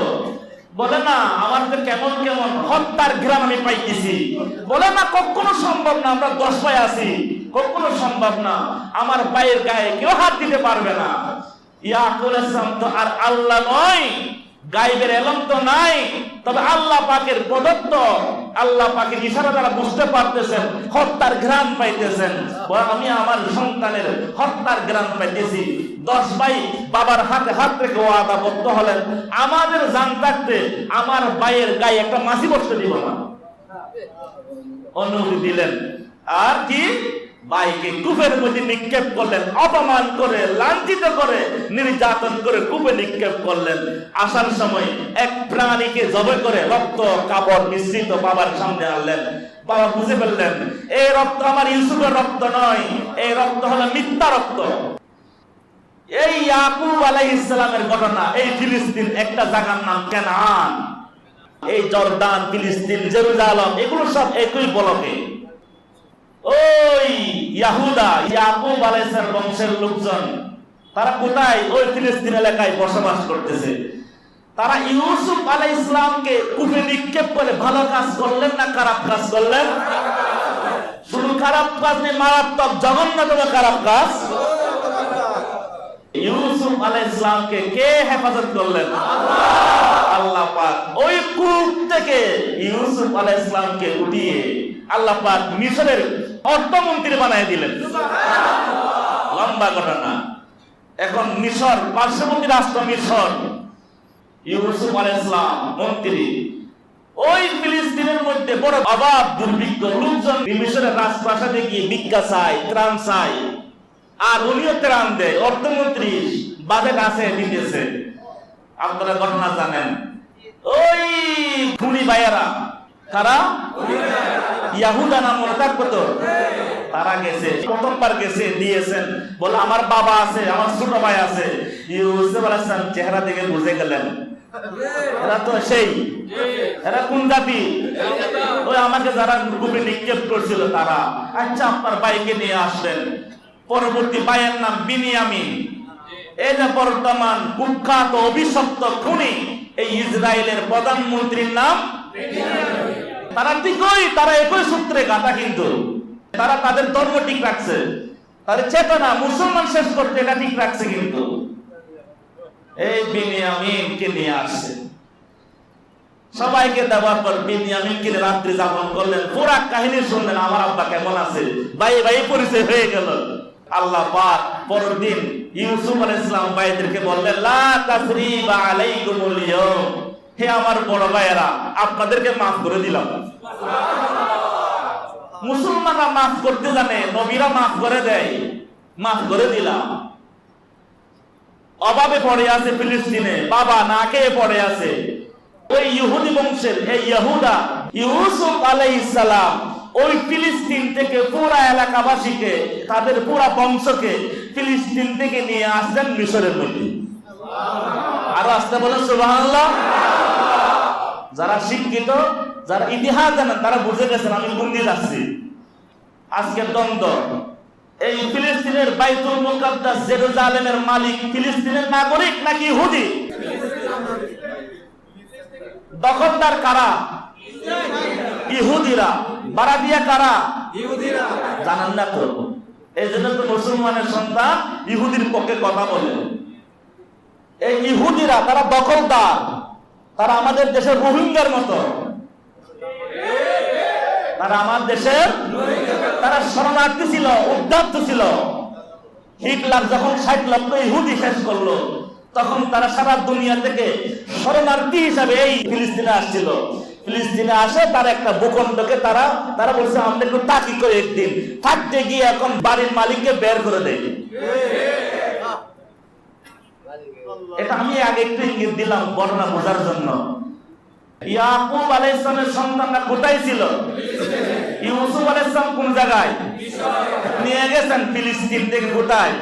Speaker 1: বলে না আমার তো কেমন কেমন হত্যার ঘ্রাণ আমি পাইতেছি। বলে না কখনো সম্ভব না, আমরা 10 ভাই আছি, কখনো সম্ভব না, আমার ভাইয়ের গায়ে কেউ হাত দিতে পারবে না। ইয়াকুব আলাইহিস সালাম তো আর আল্লাহ নয়, গায়েবের এলম তো নাই, তবে আল্লাহ পাকের প্রদত্ত, আল্লাহ পাকের ইশারা দ্বারা বুঝতে পারতেছেন, হত্যার ঘ্রাণ পাইতেছেন। আমি আমার সন্তানের হত্যার ঘ্রাণ পাইতেছি। 10 ভাই বাবার হাতে হাত রেখে ওয়াদাবদ্ধ হলেন, আমাদের জান থাকতে আমার ভাইয়ের গায়ে একটা মাছি বসতে দিব না। অনুমতি দিলেন। আর কি ভাইকে কূপের মধ্যে নিক্ষেপ করলেন, অপমান করে, লাঞ্ছিত করে, নির্যাতন করে কূপে নিক্ষেপ করলেন। আসার সময় এক প্রাণীকে জবাই করে রক্ত কাপড় মিশ্রিত বাবার সামনে আনলেন। বাবা বুঝে ফেললেন এই রক্ত আমার ইউসুফের রক্ত নয়, এই রক্ত হলো মিথ্যা রক্ত। এই ইয়াকুব আলাইহিস সালামের ঘটনা। এই ফিলিস্তিন একটা জায়গার নাম কানান, এই জর্দান, ফিলিস্তিন, জেরুজালেম এগুলো সব একই বলকে। ওই ইয়াহুদা, ইয়াকুব আলাইহিস সালাম বংশের লোকজন তারা কোথায়? ওই ফিলিস্তিন এলাকায় বসবাস করতেছে। তারা ইউসুফ আলাইহিস সালামকে কূপে নিক্ষেপ করে ভালো কাজ করলেন না খারাপ কাজ করলেন? শুধু খারাপ কাজ নেই, মারাত্মক জঘন্যতম খারাপ কাজ। ইউসুফ আলাইহিস সালামকে কে হেফাজত করলেন? আল্লাহ পাক। ওই কূপ থেকে ইউসুফ আলাইহিস সালামকে উঠিয়ে আল্লাহ পাক মিশরের অর্থমন্ত্রী বানিয়ে দিলেন। লম্বা ঘটনা। এখন মিশর, পার্শ্ববর্তী রাষ্ট্র মিশর, ইউসুফ আলাইহিস সালাম মন্ত্রী। ওই ফিলিস্তিনের মধ্যে বড় অভাব, দুর্ভিক্ষ, লোকজন মিশরের রাজপ্রাসাদে গিয়ে ভিক্ষা চায়, ত্রাণ চায়, আর উনিও ত্রাণ দেয়। অর্থমন্ত্রী বাজেট আছে, দিতেছে। আপনারা ঘটনা জানেন। ওই খুনি ভাইয়েরা, কারা? ইয়াহুদা নাম মনে থাকবে তো? তারা গেছে, প্রথমবার গেছে, দিয়েছেন, বলে আমার বাবা আছে, আমার ছোট ভাই আছে। ইউসুফ আলাইহিস সালাম চেহারা দেখে বুঝে গেলেন এরা তো সেই। এরা কোন জাতি? ওই আমাকে যারা কূপে নিক্ষেপ করছিল তারা। আচ্ছা, আপনার ভাইকে নিয়ে আসলেন। পরবর্তী ভাইয়ের নাম বিনিয়ামিন। এই যে বর্তমান কুখ্যাত অভিশপ্ত খুনি, এই ইসরায়েলের প্রধানমন্ত্রীর নাম তারা ঠিকই, তারা একই সূত্রে গাঁথা, কিন্তু তারা তাদের ধর্ম ঠিক রাখছে, তাদের চেতনা মুসলমান শেষ করতে এটা ঠিক রাখছে। কিন্তু এই বিনিয়ামিনকে নিয়ে আসছে, সবাইকে দেওয়ার পর বিনিয়ামিনকে রাত্রি যাপন করলেন। পুরা কাহিনী শুনলেন, আমার আব্বা কেমন আছে, ভাই ভাই পরিচয় হয়ে গেল। আল্লাহ পাক পরের দিন ইউসুফ আলাইহিস সালাম ভাইদেরকে বললেন, লা তাসরিবা আলাইকুমুল ইয়াউম, হে আমার বড় ভাইয়েরা, আপনাদেরকে মাফ করে দিলাম। মুসলমানরা মাফ করতে জানে, নবীরা মাফ করে দেয়, মাফ করে দিলাম। অভাবে পড়ে আছে ফিলিস্তিনে, বাবা না খেয়ে পড়ে আছে। ওই ইহুদি বংশের এই ইহুদা, ইউসুফ আলাইহিস সালাম ওই ফিলিস্তিন থেকে পুরা এলাকাবাসীকে, তাদের পুরা বংশকে ফিলিস্তিন থেকে নিয়ে আসলেন মিশরের মধ্যে। আরো আসতে বলেন সুবহানাল্লাহ। যারা শিক্ষিত, যারা ইতিহাস জানেন, তারা বুঝে গেছেন আমি কোন দিকে যাচ্ছি। আজকে দ্বন্দ্ব। এই ফিলিস্তিনের বাইতুল মুকাদ্দাস জেরুজালেমের মালিক ফিলিস্তিনের নাগরিক নাকি ইহুদি? দখলদার কারা? ইহুদিরা। ভাড়া দিয়া কারা? ইহুদিরা। জানেন না তো? এই জন্য তো মুসলমানের সন্তান ইহুদির পক্ষে কথা বলে। এই ইহুদিরা তারা দখলদার, তারা আমাদের দেশের রোহিঙ্গার মতো। তারা আমার দেশের, তারা শরণার্থী ছিল, উদ্ধার্ত ছিল। হিটলার যখন 60 লক্ষ ইহুদি শেষ করলো, তখন তারা সারা দুনিয়া থেকে শরণার্থী হিসাবে এই ফিলিস্তিনে আসছিল। ফিলিস্তিনে আসে, তার একটা ভূখণ্ডকে তারা বলছে আমরা একটু তাকি করে একদিন থাকতে গিয়ে এখন বাড়ির মালিককে বের করে দেয়। এটা আমি আগে একটু ইঙ্গিত দিলাম ঘটনা বোঝার জন্য। ইয়াকুব আলাইহিস সালামের সন্তানরা কোথায় ছিল? ইউসুফ আলাইহিস সালাম কোন জায়গায় নিয়ে গেছেন? ফিলিস্তিন থেকে কোথায়?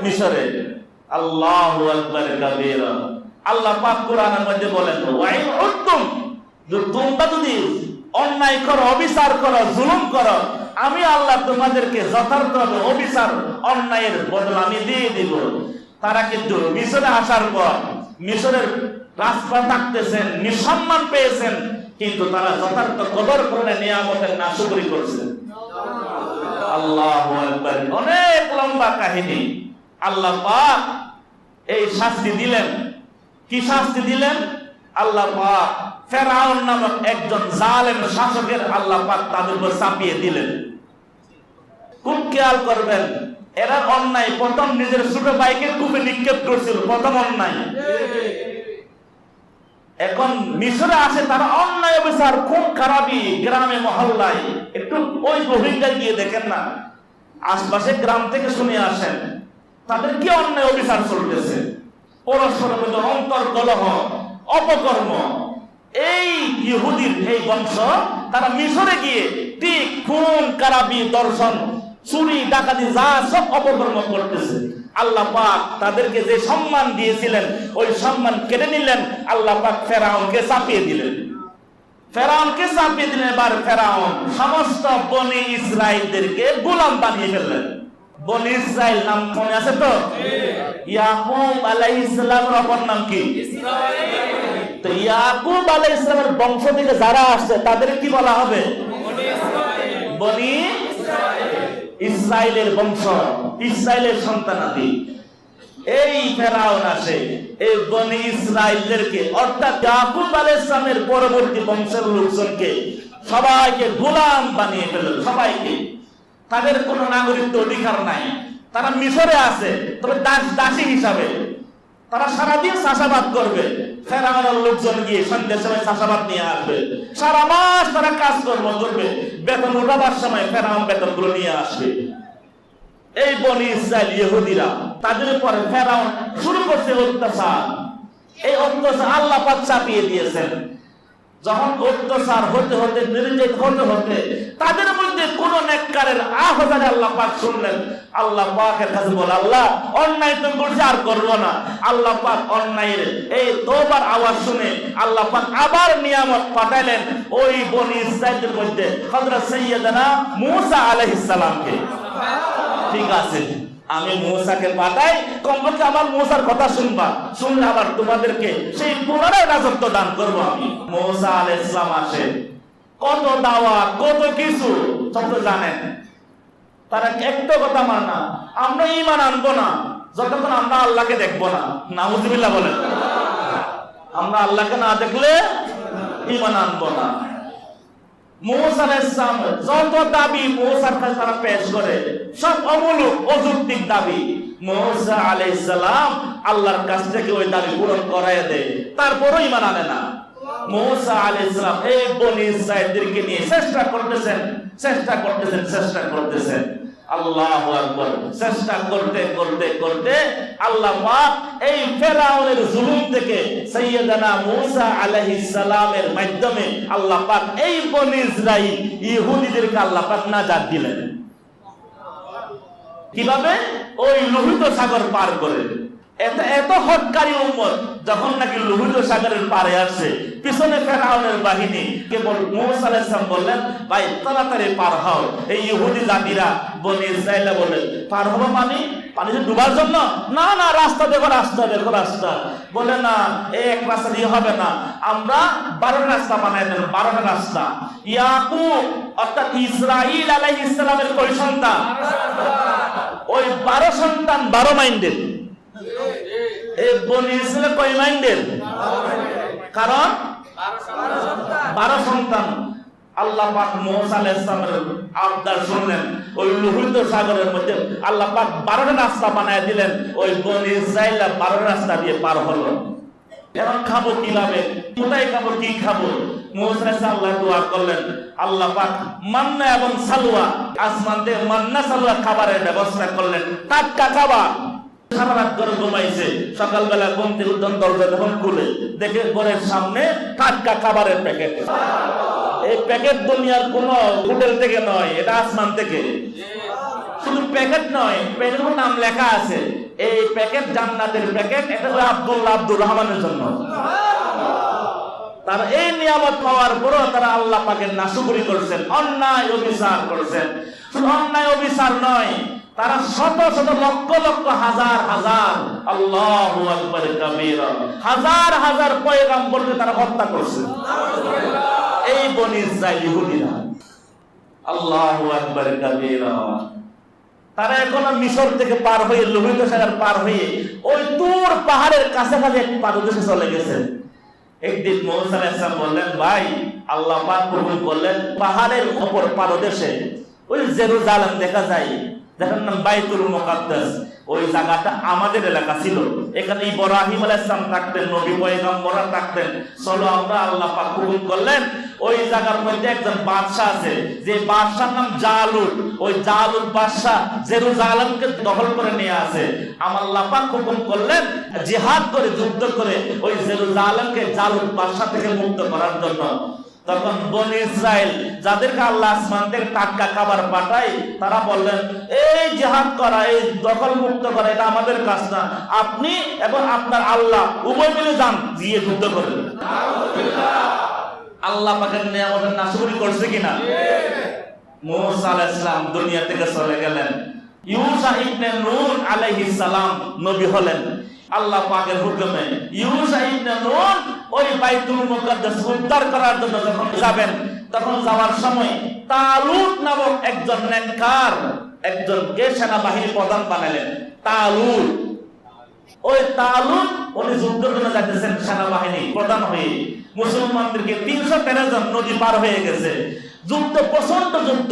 Speaker 1: মিশরে। আল্লাহু আকবার কাবীরা। আল্লাহ পাক কোরআনের মধ্যে বলেন, ওয়াইন উদ্তুম, তোমরা যদি অন্যায় করো, অবিচার করো, জুলুম করো, আমি আল্লাহ তোমাদেরকে যথার্থভাবে অবিচার, অন্যায়ের বদলা আমি দিয়ে দিব। তারা কিন্তু মিশরে আসার পর মিশরের রাস্তা থাকতেছেন, নিঃসম্মান পেয়েছেন, কিন্তু তারা যথার্থ কদর করে নিয়ামতের নাশুকরি করছেন। আল্লাহু আকবার। অনেক লম্বা কাহিনী। আল্লাহ পাক এই শাস্তি দিলেন। কি শাস্তি দিলেন? আল্লাহ পাক ফেরাউন নামক একজন জালেম শাসকের আল্লাহ পাক তাদের উপর চাপিয়ে দিলেন। খুব খেয়াল করবেন, এরা অন্যায় প্রথম নিজের ছোট ভাইকে কূপে নিক্ষেপ করছিল, প্রথম অন্যায়। এখন মিশরে আসে, তারা অন্যায় অবিচার, খুব খারাপি, গ্রামে মহল্লায়। একটু ওই রোহিঙ্গা গিয়ে দেখেন না, আশপাশে গ্রাম থেকে শুনে আসেন তাদের কি অন্যায় অবিচার চলতেছে, পরস্পরের মধ্যে অন্তর্কলহ, অপকর্ম। এই ইহুদির এই বংশ তারা মিশরে গিয়ে ঠিক খুন, কারাবি, দর্শন, চুরি, ডাকাতি যা সব অপকর্ম করতেছে। আল্লাহ পাক তাদেরকে যে সম্মান দিয়েছিলেন ওই সম্মান কেড়ে নিলেন। আল্লাহ পাক ফেরাউনকে চাপিয়ে দিলেন। এবার ফেরাউন সমস্ত বনি ইসরাইলদেরকে গোলাম বানিয়ে ফেললেন। বনি ইসরাইল নাম মনে আছে তো? ইয়াকুব আলাইহিস সালামের অপর নাম কি? তো ইয়াকুব আলাইহিস সালামের বংশ থেকে যারা আসছে তাদের কি বলা হবে? বনি ইসরাইলের বংশ, ইসরাইলের সন্তানাদি। এই ফেরাউন আসে এই বনি ইসরাইলদেরকে অর্থাৎ ইয়াকুব আলাইহিস সালামের পরবর্তী বংশের লোকজনকে সবাইকে গোলাম বানিয়ে ফেলল। সবাইকে, তাদের কোনো নাগরিকত্ব অধিকার নাই। তারা মিশরে আছে তবে দাসী হিসাবে। তারা সারাদিন চাষাবাদ করবে। ফেরাউনের লোকজন গিয়ে সন্ধ্যের সময় চাষাবাদ নিয়ে আসবে। সারা মাস তারা কাজকর্ম করবে। বেতন উঠাবার সময় ফেরাউন বেতনগুলো নিয়ে আসবে। এই বনি ইসরাইল ইহুদিরা তাদের উপর ফেরাউন শুরু করছে অত্যাচার। এই অত্যাচার আল্লাহ পাক চাপিয়ে দিয়েছেন। যখন অত্যাচার হতে হতে, নির্যাতিত হতে হতে তাদের মধ্যে কোন নেককারের আহ্বানে আল্লাহ পাক শুনলেন। আল্লাহ পাকের কাছে বলে, আল্লাহ অন্যায় তো করছি, আর করবো না। আল্লাহ পাক অন্যায়ের এই তওবার আওয়াজ শুনে আল্লাহ পাক আবার নিয়ামত পাঠাইলেন ওই বনি ইসরাইলের মধ্যে হযরত সাইয়্যিদানা মূসা আলাইহিস সালামকে। ঠিক আছে, আমি মূসাকে পাঠাই, কমপক্ষে আমার মূসার কথা শুনবা, শুনলে আবার তোমাদেরকে সেই পুনরায় রাজত্ব দান করবো আমি। মূসা আলাইহিস সালাম আসে, কত দাওয়া, কত কিছু সব তো জানেন। তারা একটা কথা মানে না, আমরা ঈমান আনবো না যতক্ষণ আমরা আল্লাহকে দেখবো না। নাউযুবিল্লাহ বলেন। আমরা আল্লাহকে না দেখলে ঈমান আনবো না। মূসা আলাইহিস সালাম যত দাবি মূসার কাছে তারা পেশ করে সব অমূলক, অযৌক্তিক দাবি। মূসা আলাইহিস সালাম আল্লাহর কাছ থেকে ওই দাবি পূরণ করায় দেয়, তারপরও ঈমান আনে না। মূসা আলাইহিস সালাম এই বনি ইসরাইলদেরকে নিয়ে চেষ্টা করতেছেন। আল্লাহু আকবার। চেষ্টা করতে করতে করতে আল্লাহ পাক এই ফেরাউনের জুলুম থেকে সাইয়্যিদানা মূসা আলাইহিস সালামের মাধ্যমে আল্লাহ পাক এই বনি ইসরাইল ইহুদিদেরকে আল্লাহ পাক নাজাত দিলেন। কিভাবে? ওই লোহিত সাগর পার করে। এত হটকারী উম্মত যখন নাকি লোহিত সাগরের পারে আসছে, পিছনে ফেরাউনের বাহিনী, কেবল মূসা আলাইহিস সালাম বললেন, ভাই তাড়াতাড়ি পার হও। এই ইহুদি জাতিরা বনি ইসরাইলরা বলেন, পার হবো মানে পানিতে ডুবার জন্য? না না, রাস্তা দেখো, রাস্তা। বলে না, এক রাস্তা দিয়ে হবে না, আমরা 12টা রাস্তা বানাই দেন, 12টা রাস্তা। ইয়াকুব অর্থাৎ ইসরাইল আলাইহিস সালামের কয় সন্তান? ওই 12 সন্তান 12 মাইন্ডেড। এই বনি ইসরাইল কয় মাইন্ডেড? কারণ 12 সন্তান। আল্লাহ পাক মূসা আলাইহিস সালামের আবদার শুনলেন। ওই লোহিত সাগরের মধ্যে আল্লাহ পাক 12টা রাস্তা বানায় দিলেন। ওই বনি ইসরাইলরা 12টা রাস্তা দিয়ে পার হলো। এখন খাবো কিভাবে, কোথায় খাবো, কি খাবো? মূসা আলাইহিস সালাম আল্লাহ দোয়া করলেন। আল্লাহ পাক মান্না এবং সালওয়া, আসমান থেকে মান্না সালওয়া খাবারের ব্যবস্থা করলেন, টাটকা খাবার। সারা রাত করে ঘুমাইছে, সকালবেলা ঘুম থেকে উঠেন, দরজা যখন খুলে দেখে ঘরের সামনে টাটকা খাবারের প্যাকেট। এই প্যাকেট দুনিয়ার কোন হোটেল থেকে নয়, এটা আসমান থেকে। শুধু প্যাকেট নয়, প্যাকেটের নাম লেখা আছে। এই প্যাকেট জান্নাতের প্যাকেট, এটা হলো আব্দুর রহমানের জন্য। তারা এই নিয়ামত পাওয়ার পরও তারা আল্লাহ পাকের নাশুকরি করছেন, অন্যায় অবিচার করছেন। শুধু অন্যায় অবিচার নয়, তারা শত শত লক্ষ লক্ষ হাজার হাজার, আল্লাহু আকবার কাবীরা, হাজার হাজার পয়গম্বরকে তারা হত্যা করছে। এই বনি ইসরাইল ইহুদিরা, আল্লাহু আকবার কাবীরা। তারা এখন মিশর থেকে পার হয়ে, লোহিত সাগর পার হয়ে ওই তুর পাহাড়ের কাছাকাছি এক পাদদেশে চলে গেছে। একদিন মূসা আলাইহিস সালাম বললেন, ভাই আল্লাহ পাক হুকুম করলেন পাহাড়ের উপর পাদদেশে ওই জেরুজালেম দেখা যায়, যেটার নাম বাইতুল মুকাদ্দাস। ওই জায়গাটা আমাদের এলাকা ছিল। এখানে ইব্রাহিম আলাইহিস সালাম থাকতেন, নবী পয়গম্বররা থাকতেন। চলো আমরা, আল্লাহ পাক হুকুম করলেন, ওই জায়গার মধ্যে একজন বাদশা আছে, যে বাদশার নাম জালুত। ওই জালুত বাদশা জেরুজালেমকে দখল করে নিয়ে আসে। আমার আল্লাহ পাক হুকুম করলেন জিহাদ করে, যুদ্ধ করে ওই জেরুজালেমকে জালুত বাদশা থেকে মুক্ত করার জন্য। তখন বনি ইসরাইল, যাদেরকে আল্লাহ আসমান থেকে টাটকা খাবার পাঠায়, তারা বললেন এই জিহাদ করা, এই দখল মুক্ত করা এটা আমাদের কাজ না, আপনি এবং আপনার আল্লাহ উভয় মিলে যান, গিয়ে যুদ্ধ করেন। আল্লাহ পাকের নিয়ামতের নাশকরি করছে কিনা? মুসা আলাইহিস সালাম দুনিয়া থেকে চলে গেলেন। ইউসা ইবনে নূন আলাইহিস সালাম নবী হলেন আল্লাহ পাকের হুকুমে। ইউসা ইবনে নূন ওই বাইতুল মুকাদ্দাস উদ্ধার করার জন্য যখন যাবেন, তখন যাওয়ার সময় তালুত নামক একজন নেককার একজনকে সেনাবাহিনী প্রধান বানালেন। তালুত, ওই তালুত উনি যুদ্ধের জন্য যাইতেছেন সেনাবাহিনী প্রধান হয়ে। মুসলমানদেরকে 313 জন নদী পার হয়ে গেছে। যুদ্ধ, প্রচন্ড যুদ্ধ।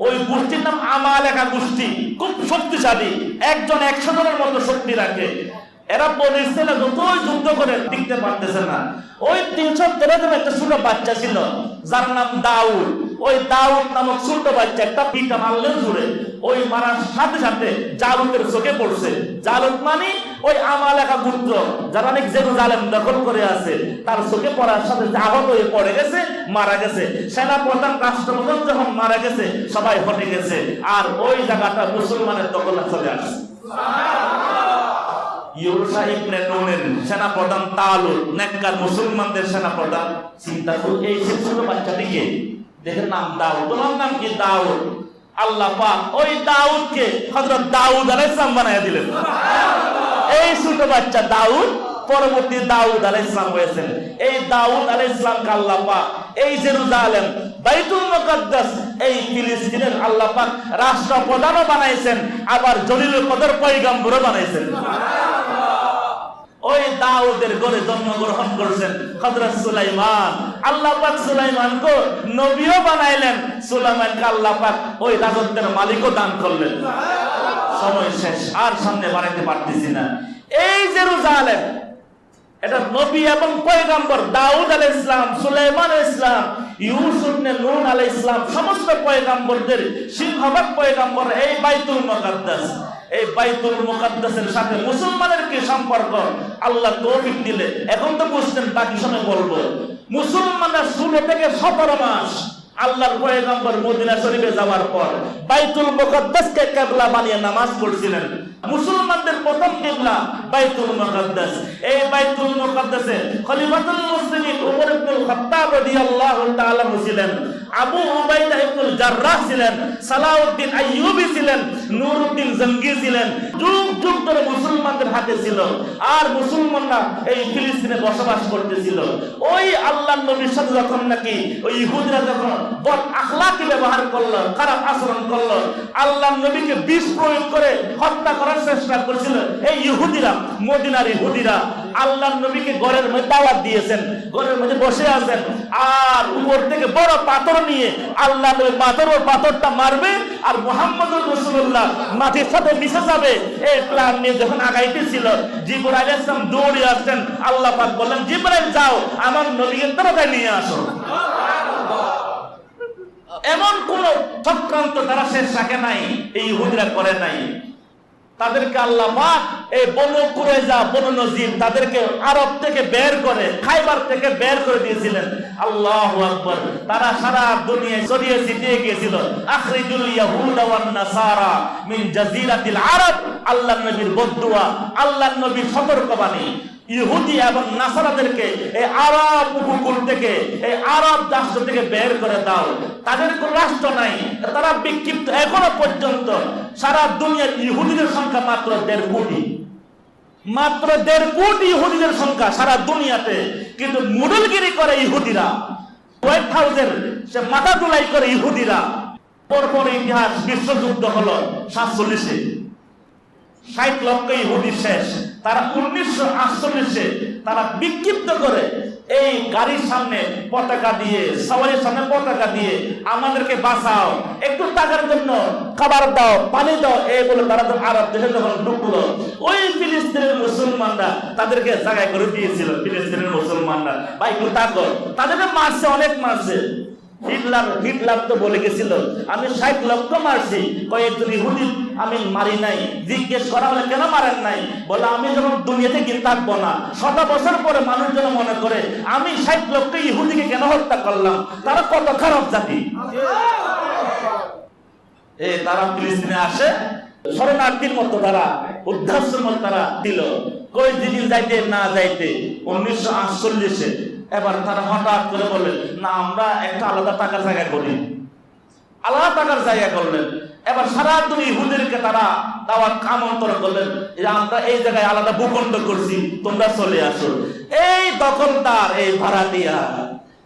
Speaker 1: ওই গোষ্ঠীর নাম আমালেকা গোষ্ঠী, খুব শক্তিশালী, একজন 100 জনের মতো শক্তি রাখে। এরা বনি ইসরাইল যতই যুদ্ধ করে টিকতে পারতেছে না। ওই 313 জন একটা ছোট বাচ্চা ছিল যার নাম দাউদ। ওই দাউদ নামক ছোট বাচ্চা একটা পিটা মারলেন জুড়ে, ওই মারার সাথে সাথে জালুতের চোখে পড়ছে। জালুত মানে ওই আমালেকা গোত্র, যারা নাকি জেরুজালেম দখল করে আছে, তার চোখে পড়ার সাথে আহত হয়ে পড়ে গেছে, মারা গেছে। সেনা প্রধান, রাষ্ট্রপ্রধান যখন মারা গেছে, সবাই হটে গেছে, আর ওই জায়গাটা মুসলমানের দখলে চলে আসছে। ইউসা ইবনে নূনের সেনা প্রধান তালুত, নেককার মুসলমানদের সেনা প্রধান। চিন্তা করুন, এই ছোট বাচ্চাটিকে দেখেন, নাম দাউদ। তোমার নাম কি? দাউদ। আল্লাহ পাক ওই দাউদকে হযরত দাউদ আলাইহিস সালাম বানায়া দিলেন। এই ছোট বাচ্চা দাউদ পরবর্তী দাউদ আলাইহিস সালাম হয়েছেন। এই দাউদ আলাইহিস সালামকে আল্লাহ পাক এই জেরুজালেম, বাইতুল মুকাদ্দাস, এই ফিলিস্তিনের আল্লাহ পাক রাষ্ট্রপ্রধানও বানাইছেন, আবার জলিলুল কদর পয়গম্বরও বানাইছেন। ওই দাউদের ঘরে জন্মগ্রহণ করছেন হযরত সুলাইমান। আল্লাহ পাক সুলাইমানকে নবীও বানাইলেন, সুলাইমানকে আল্লাহ পাক ওই রাজত্বের মালিকও দান করলেন। সময় শেষ, আর সামনে বাড়াইতে পারতেছি না। এই জেরুজালেম, এটা নবী এবং পয়গম্বর দাউদ আলাইহিস সালাম, সুলাইমান আলাইহিস সালাম, ইউসুফ ইবনে নূন আলাইহিস সালাম, সমস্ত পয়গম্বরদের সিংহভাগ পয়গম্বর এই বাইতুল মুকাদ্দাস। এই বাইতুল মুকাদ্দাসের সাথে মুসলমানের কি সম্পর্ক? আল্লাহ তৌফিক দিলে এখন তো বুঝছেন, বাকি সময় বলবো। মুসলমানরা 16 থেকে 17 মাস আল্লাহর পয়গম্বর মদিনা শরীফে যাওয়ার পর বাইতুল মুকাদ্দাসকে কিবলা বানিয়ে নামাজ পড়ছিলেন। মুসলমানদের প্রথম কিবলা বাইতুল মুকাদ্দাস। এই বাইতুল মুকাদ্দাসে খলিফাতুল মুসলিমিন উমর ইবনুল খাত্তাব রাদিয়াল্লাহু তাআলা ছিলেন, আবু উবাইদা ইবনুল জাররাহ ছিলেন, সালাউদ্দিন আইয়ুবী ছিলেন, নুরউদ্দিন জঙ্গি ছিলেন। যুগ যুগ ধরে মুসলমানদের হাতে ছিল, আর মুসলমানরা এই ফিলিস্তিনে বসবাস করতেছিল। ওই আল্লাহর নবীর সাথে যখন নাকি ওই ইহুদিরা যখন বদ আখলাকি ব্যবহার করলো, খারাপ আচরণ করলো, আল্লাহর নবীকে বিষ প্রয়োগ করে হত্যা করার চেষ্টা করছিল এই ইহুদিরা, মদিনার ইহুদিরা। আল্লাহর নবীকে ঘরের মধ্যে দাওয়াত দিয়েছেন, ঘরের মধ্যে বসে আছেন, আর উপর থেকে বড় পাথর নিয়ে আল্লাহ নবী পাথরটা মারবে, আর মুহাম্মদুর রাসূলুল্লাহ মাটির সাথে মিশে যাবে। এই প্ল্যান নিয়ে যখন আগাইতেছিল, জিবরাইল আলাইহিস সালাম দৌড়ে আসছেন। আল্লাহ পাক বললেন, জিবরাইল যাও, আমার নবীকে তাড়াতাড়ি নিয়ে আসো। এমন কোন চক্রান্ত তারা শেষ রাখে নাই, এই ইহুদিরা করে নাই। তাদেরকে আল্লাহ পাক এই বনু কুরাইজা, বনু নজির, তাদেরকে আরব থেকে বের করে, খাইবার থেকে বের করে দিয়েছিলেন। আল্লাহু আকবার। তারা সারা দুনিয়ায় ছড়িয়ে ছিটিয়ে গিয়েছিল। আখরিজুল ইয়াহুদা ওয়ান নাসারা মিন জাজিরাতিল আরব। আল্লাহর নবীর বদদুয়া, আল্লাহর নবীর সতর্কবাণী। ইহুদি এবং নাসারাদেরকে এই আরব উপকূল থেকে, এই আরব রাষ্ট্র থেকে বের করে দাও। তাদের কোন রাষ্ট্র নাই, তারা বিক্ষিপ্ত। এখনো পর্যন্ত সারা দুনিয়ার ইহুদিদের সংখ্যা মাত্র 1.5 কোটি। মাত্র 1.5 কোটি ইহুদিদের সংখ্যা সারা দুনিয়াতে, কিন্তু মুডলগিরি করে ইহুদিরা, হোয়াইট হাউসের সে মাথা তুলাই করে ইহুদিরা। পরপর ইতিহাস, বিশ্বযুদ্ধ হলো 47-এ। 60 লক্ষ ইহুদি শেষ। তারা 1948-এ তারা বিক্ষিপ্ত করে এই গাড়ির সামনে পতাকা দিয়ে, সওয়ারির সামনে পতাকা দিয়ে, আমাদেরকে বাঁচাও, একটু টাকার জন্য খাবার দাও, পানি দাও, এই বলে তারা তো আরব দেশে যখন ঢুকলো, ওই ফিলিস্তিনের মুসলমানরা তাদেরকে জায়গায় করে দিয়েছিল। ফিলিস্তিনের মুসলমানরা ভাই একটু তাকো, তাদেরকে মারছে, অনেক মারছে। হিটলার তো বলে গেছিল আমি 60 লক্ষ মারছি, কয়েকজন ইহুদি আমি মারি নাই। জিজ্ঞেস করা হলে কেন মারেন নাই, বলে আমি যখন দুনিয়াতে গিয়ে থাকবো না, 100 বছর পরে মানুষ যেন মনে করে আমি 60 লক্ষ ইহুদিকে কেন হত্যা করলাম, তারা কত খারাপ জাতি। তারা ফিলিস্তিনে আসে শরণার্থীর মতো, তারা উদ্ধারের মতো তারা দিল, কই দিন যাইতে না যাইতে 1948-এ এবার তারা হঠাৎ করে বললেন না আমরা একটা আলাদা টাকার জায়গা করি, আলাদা টাকার জায়গা করলেন। এবার সারা দুই ইহুদিদেরকে তারা দাওয়াত আমন্ত্রণ করলেন যে আমরা এই জায়গায় আলাদা ভূখণ্ড করছি, তোমরা চলে আসো। এই দখলদার, এই ভাড়াটিয়া,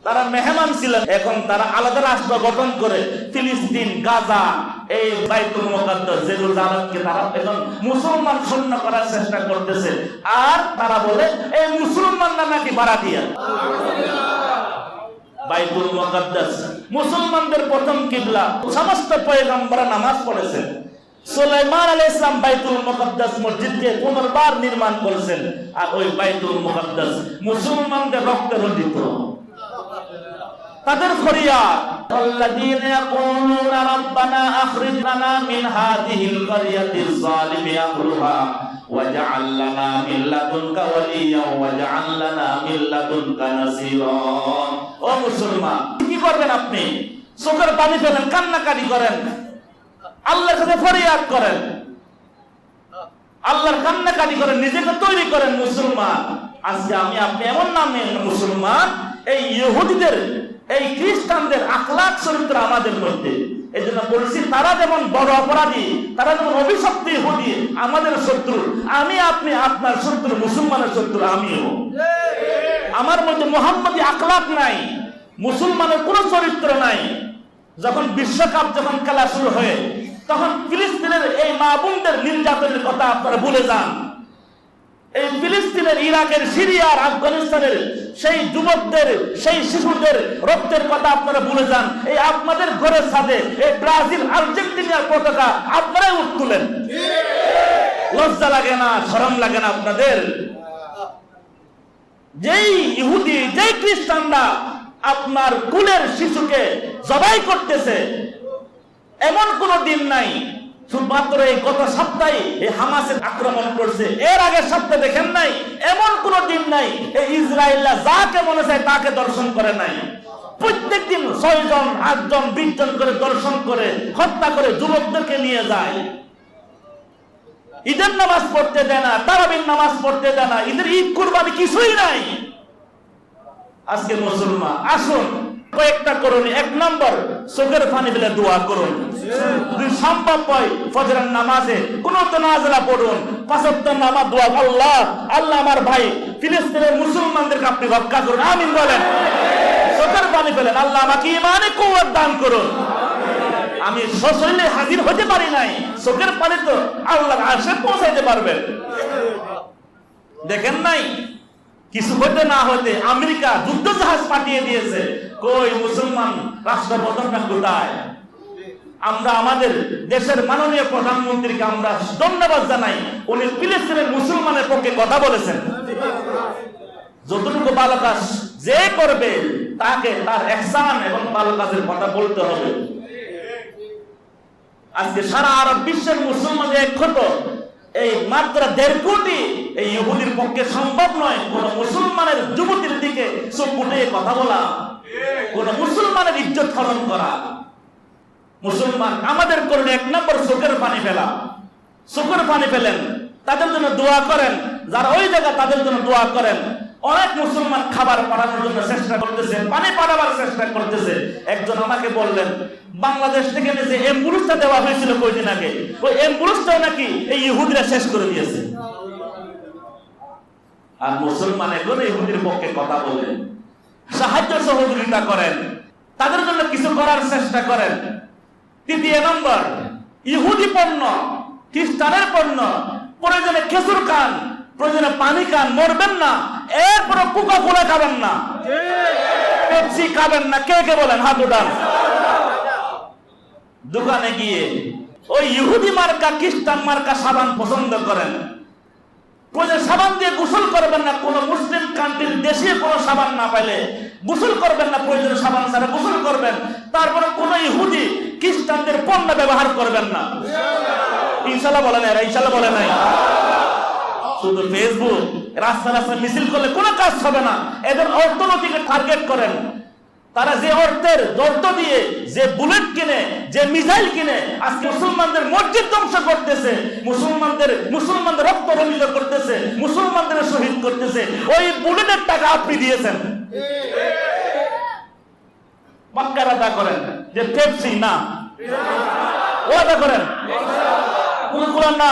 Speaker 1: তারা মেহমান ছিলেন। এখন তারা আলাদা রাষ্ট্র গঠন করে ফিলিস্তিন, গাজা, এই বাইতুল মুকাদ্দাস, জেরুজালেমকে তারা এখন মুসলমান শূন্য করার চেষ্টা করতেছে। আর তারা বলে এই মুসলমানরা নাকি ভাড়াটিয়া। বাইতুল মুকাদ্দাস মুসলমানদের প্রথম কিবলা, সমস্ত পয়গম্বররা নামাজ পড়েছেন। সুলাইমান আলাইহিস সালাম বাইতুল মুকাদ্দাস মসজিদকে পুনর্বার নির্মাণ করেছেন। আর ওই বাইতুল মুকাদ্দাস মুসলমানদের রক্তে রঞ্জিত। তাদের ফরিয়াদ আল্লাযীনা ইয়াকুলুনা রাব্বানা আখরিজনা মিন হাযিহিল কারিয়াতিজ যালিমি আহলুহা ওয়াজআল লানা মিন লাদুনকা ওয়ালিয়্যান ওয়াজআল লানা মিন লাদুনকা নাসীরা। ও মুসলমান, কি করবেন আপনি? চোখের পানি ফেলেন, কান্নাকাটি করেন, আল্লাহর কাছে ফরিয়াদ করেন, আল্লাহর কান্নাকাটি করেন, নিজেকে তৈরি করেন মুসলমান। আজকে আমি আপনি এমন নামে মুসলমান, এই ইহুদিদের, এই খ্রিস্টানদের আখলাক চরিত্র আমাদের মধ্যে। এই জন্য বলছি তারা যেমন বড় অপরাধী, তারা যেমন অভিশপ্ত ইহুদি, আমাদের শত্রু। আমি আপনি আপনার শত্রু, মুসলমানের শত্রু আমিও। আমার মধ্যে মুহাম্মদী আখলাক নাই, মুসলমানের কোন চরিত্র নাই। যখন বিশ্বকাপ যখন খেলা শুরু হয়, তখন ফিলিস্তিনের এই মা বোনদের নির্যাতনের কথা আপনারা ভুলে যান। এই ফিলিস্তিনের, ইরাকের, সিরিয়ার, আফগানিস্তানের সেই যুবকদের, সেই শিশুদের রক্তের কথা আপনারা ভুলে যান। এই আপনাদের ঘরের সাথে এই ব্রাজিল, আর্জেন্টিনার পতাকা আপনারাই তুলেন। লজ্জা লাগে না, শরম লাগে না আপনাদের? যেই ইহুদি, যেই খ্রিস্টানরা আপনার কুলের শিশুকে জবাই করতেছে, এমন কোন দিন নাই। শুধুমাত্র এই গত সপ্তাহে এই হামাসের আক্রমণ করছে, এর আগের সপ্তাহে দেখেন নাই? এমন কোন দিন নাই এই ইসরায়েলরা যাকে মনে চায় তাকে দর্শন করে নাই। প্রত্যেক দিন 6 জন, 8 জন, 20 জন করে দর্শন করে, হত্যা করে, যুবকদেরকে নিয়ে যায়। ঈদের নামাজ পড়তে দেয় না, তারাবির নামাজ পড়তে দেয় না, ঈদের ঈদ কুরবানি কিছুই নাই। আজকে মুসলমান আসুন কয়েকটা করুন। 1 নম্বর, চোখের পানি ফেলে দোয়া করুন। যদি সম্ভব হয় ফজরের নামাজে কোন তানাজুলা পড়ুন, 5 ওয়াক্ত নামাজ দোয়া, আল্লাহ আল্লাহ আমার ভাই ফিলিস্তিনের মুসলমানদেরকে আপনি রক্ষা করুন, আমিন বলেন। চোখের পানি ফেলেন, আল্লাহ আমাকে ঈমানে কুওয়াত দান করুন। আমি সশরীরে হাজির হতে পারি নাই, চোখের পানি তো আল্লাহর আরশে পৌঁছাইতে পারবেন। দেখেন নাই কিছু হতে না হতে আমেরিকা যুদ্ধ জাহাজ পাঠিয়ে দিয়েছে। কই মুসলমান রাষ্ট্রপ্রধানরা কোথায়? আমরা আমাদের দেশের মাননীয় প্রধানমন্ত্রীকে আমরা ধন্যবাদ জানাই, উনি ফিলিস্তিনের মুসলমানের পক্ষে কথা বলেছেন। যতটুকু ভালো কাজ যে করবে তাকে তার ইহসান এবং ভালো কাজের কথা বলতে হবে। আজকে সারা আরব বিশ্বের মুসলমানদের একত্র এই মাত্র 1.5 কোটি, এই ইহুদির পক্ষে সম্ভব নয় কোন মুসলমানের যুবতীর দিকে চোখ উঠিয়ে কথা বলা, কোন মুসলমানের ইজ্জত হরণ করা। মুসলমান আমাদের করলে 1 নম্বর চোখের পানি ফেলা। চোখের পানি ফেলেন, তাদের জন্য দোয়া করেন, যারা ওই জায়গা তাদের জন্য দোয়া করেন। অনেক মুসলমান খাবার পাঠানোর জন্য চেষ্টা করতেছে, পানি পাঠাবার চেষ্টা করতেছে। একজন আমাকে বললেন বাংলাদেশ থেকে যে অ্যাম্বুলেন্সটা দেওয়া হয়েছিল কয়েকদিন আগে, ওই অ্যাম্বুলেন্সটাও নাকি এই ইহুদিরা শেষ করে দিয়েছে। আর মুসলমান এখন ইহুদির পক্ষে কথা বলে, সাহায্য সহযোগিতা করেন, তাদের জন্য কিছু করার চেষ্টা করেন। 3 নম্বর, ইহুদি পণ্য, খ্রিস্টানের পণ্য প্রয়োজনে খেজুর খান, প্রয়োজনে পানি খান, মরবেন না। এরপরে কোকা কোলা খাবেন না, পেপসি খাবেন না। কে কে বলেন? হাত উঠান। দোকানে গিয়ে ওই ইহুদি মার্কা খ্রিস্টান মার্কা সাবান পছন্দ করেন, প্রয়োজন সাবান দিয়ে গোসল করবেন না। কোন মুসলিম কান্ট্রির দেশে কোনো সাবান না পাইলে গোসল করবেন না, প্রয়োজন সাবান ছাড়া গোসল করবেন। তারপরে কোন ইহুদি খ্রিস্টানদের পণ্য ব্যবহার করবেন না। ইনশাআল্লাহ বলে নাই? ইনশাআল্লাহ বলে নাই? শুধু ফেসবুক, রাস্তা রাস্তা মিছিল করলে কোনো কাজ হবে না। এদের অর্থনীতিকে টার্গেট করেন। তারা যে অর্থ দিয়ে যে বুলেট কিনে, যে মিসাইল কিনে আজকে মুসলমানদের মসজিদ ধ্বংস করতেছে, মুসলমানদের রক্ত রঞ্জিত করতেছে, মুসলমানদের শহীদ করতেছে, ওই বুলেটের টাকা আপনি দিয়েছেন। মক্কার আদা করেন যে পেপসি না, ও আদা করেন কোন না,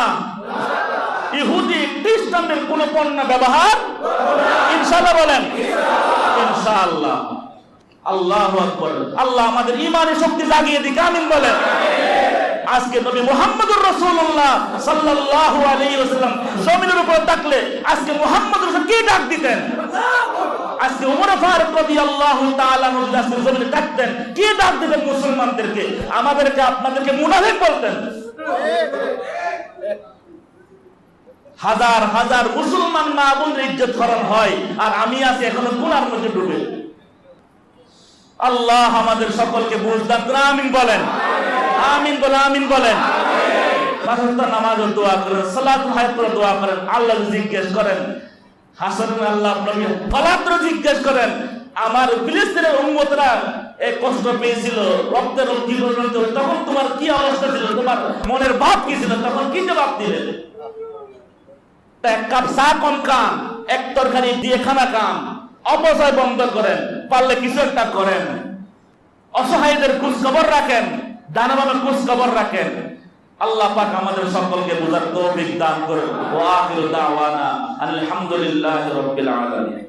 Speaker 1: ইহুদি খ্রিস্টানদের কোন পণ্য ব্যবহার ইনশাআল্লাহ বলেন? ইনশাআল্লাহ। আল্লাহু আকবার। আল্লাহ আমাদের ঈমানের শক্তি জাগিয়ে দিক, আমিন বলেন। আজকে নবী মুহাম্মদুর রাসূলুল্লাহ সাল্লাল্লাহু আলাইহি ওয়াসাল্লাম জমিনের উপর থাকলে আজকে মুহাম্মদ রাসূল কি ডাক দিতেন? আজকে ওমর ফারুক রাদিয়াল্লাহু তাআলা আনহু জমিনে থাকতেন, কি ডাক দিতেন মুসলমানদেরকে? আমাদেরকে, আপনাদেরকে মুনাফিক বলতেন। হাজার হাজার মুসলমান মা বোনের ইজ্জত হরণ হয়, আর আমি আছি এখনো গুনার মধ্যে ডুবে। আল্লাহ আমাদের সকলকে বুঝদান করে, আমিন বলেন। আমিন বলেন, আমিন বলেন। নামাজও দোয়া করেন, সালাতুল হায়াতুল দোয়া করেন, আল্লাহ জিজ্ঞেস করেন, হাসান আল্লাহ নবী ফলাদ্র জিজ্ঞেস করেন, আমার ফিলিস্তিনের উম্মতরা এই কষ্ট পেয়েছিল, রক্তের জীবন, তখন তোমার কি অবস্থা ছিল? তোমার মনের ভাব কি ছিল? তখন কি জবাব দিলেন? এক কাপ চা কম খান, এক তরকারি দিয়ে খানা খান, অপচয় বন্ধ করেন, পারলে কিছু একটা করেন, অসহায়দের খোঁজ খবর রাখেন, দানবানের খোঁজ খবর রাখেন। আল্লাহ পাক আমাদের সকলকে বুঝার তৌফিক দান করুন। ওয়া আখিরু দাওয়ানা আলহামদুলিল্লাহি রাব্বিল আলামিন।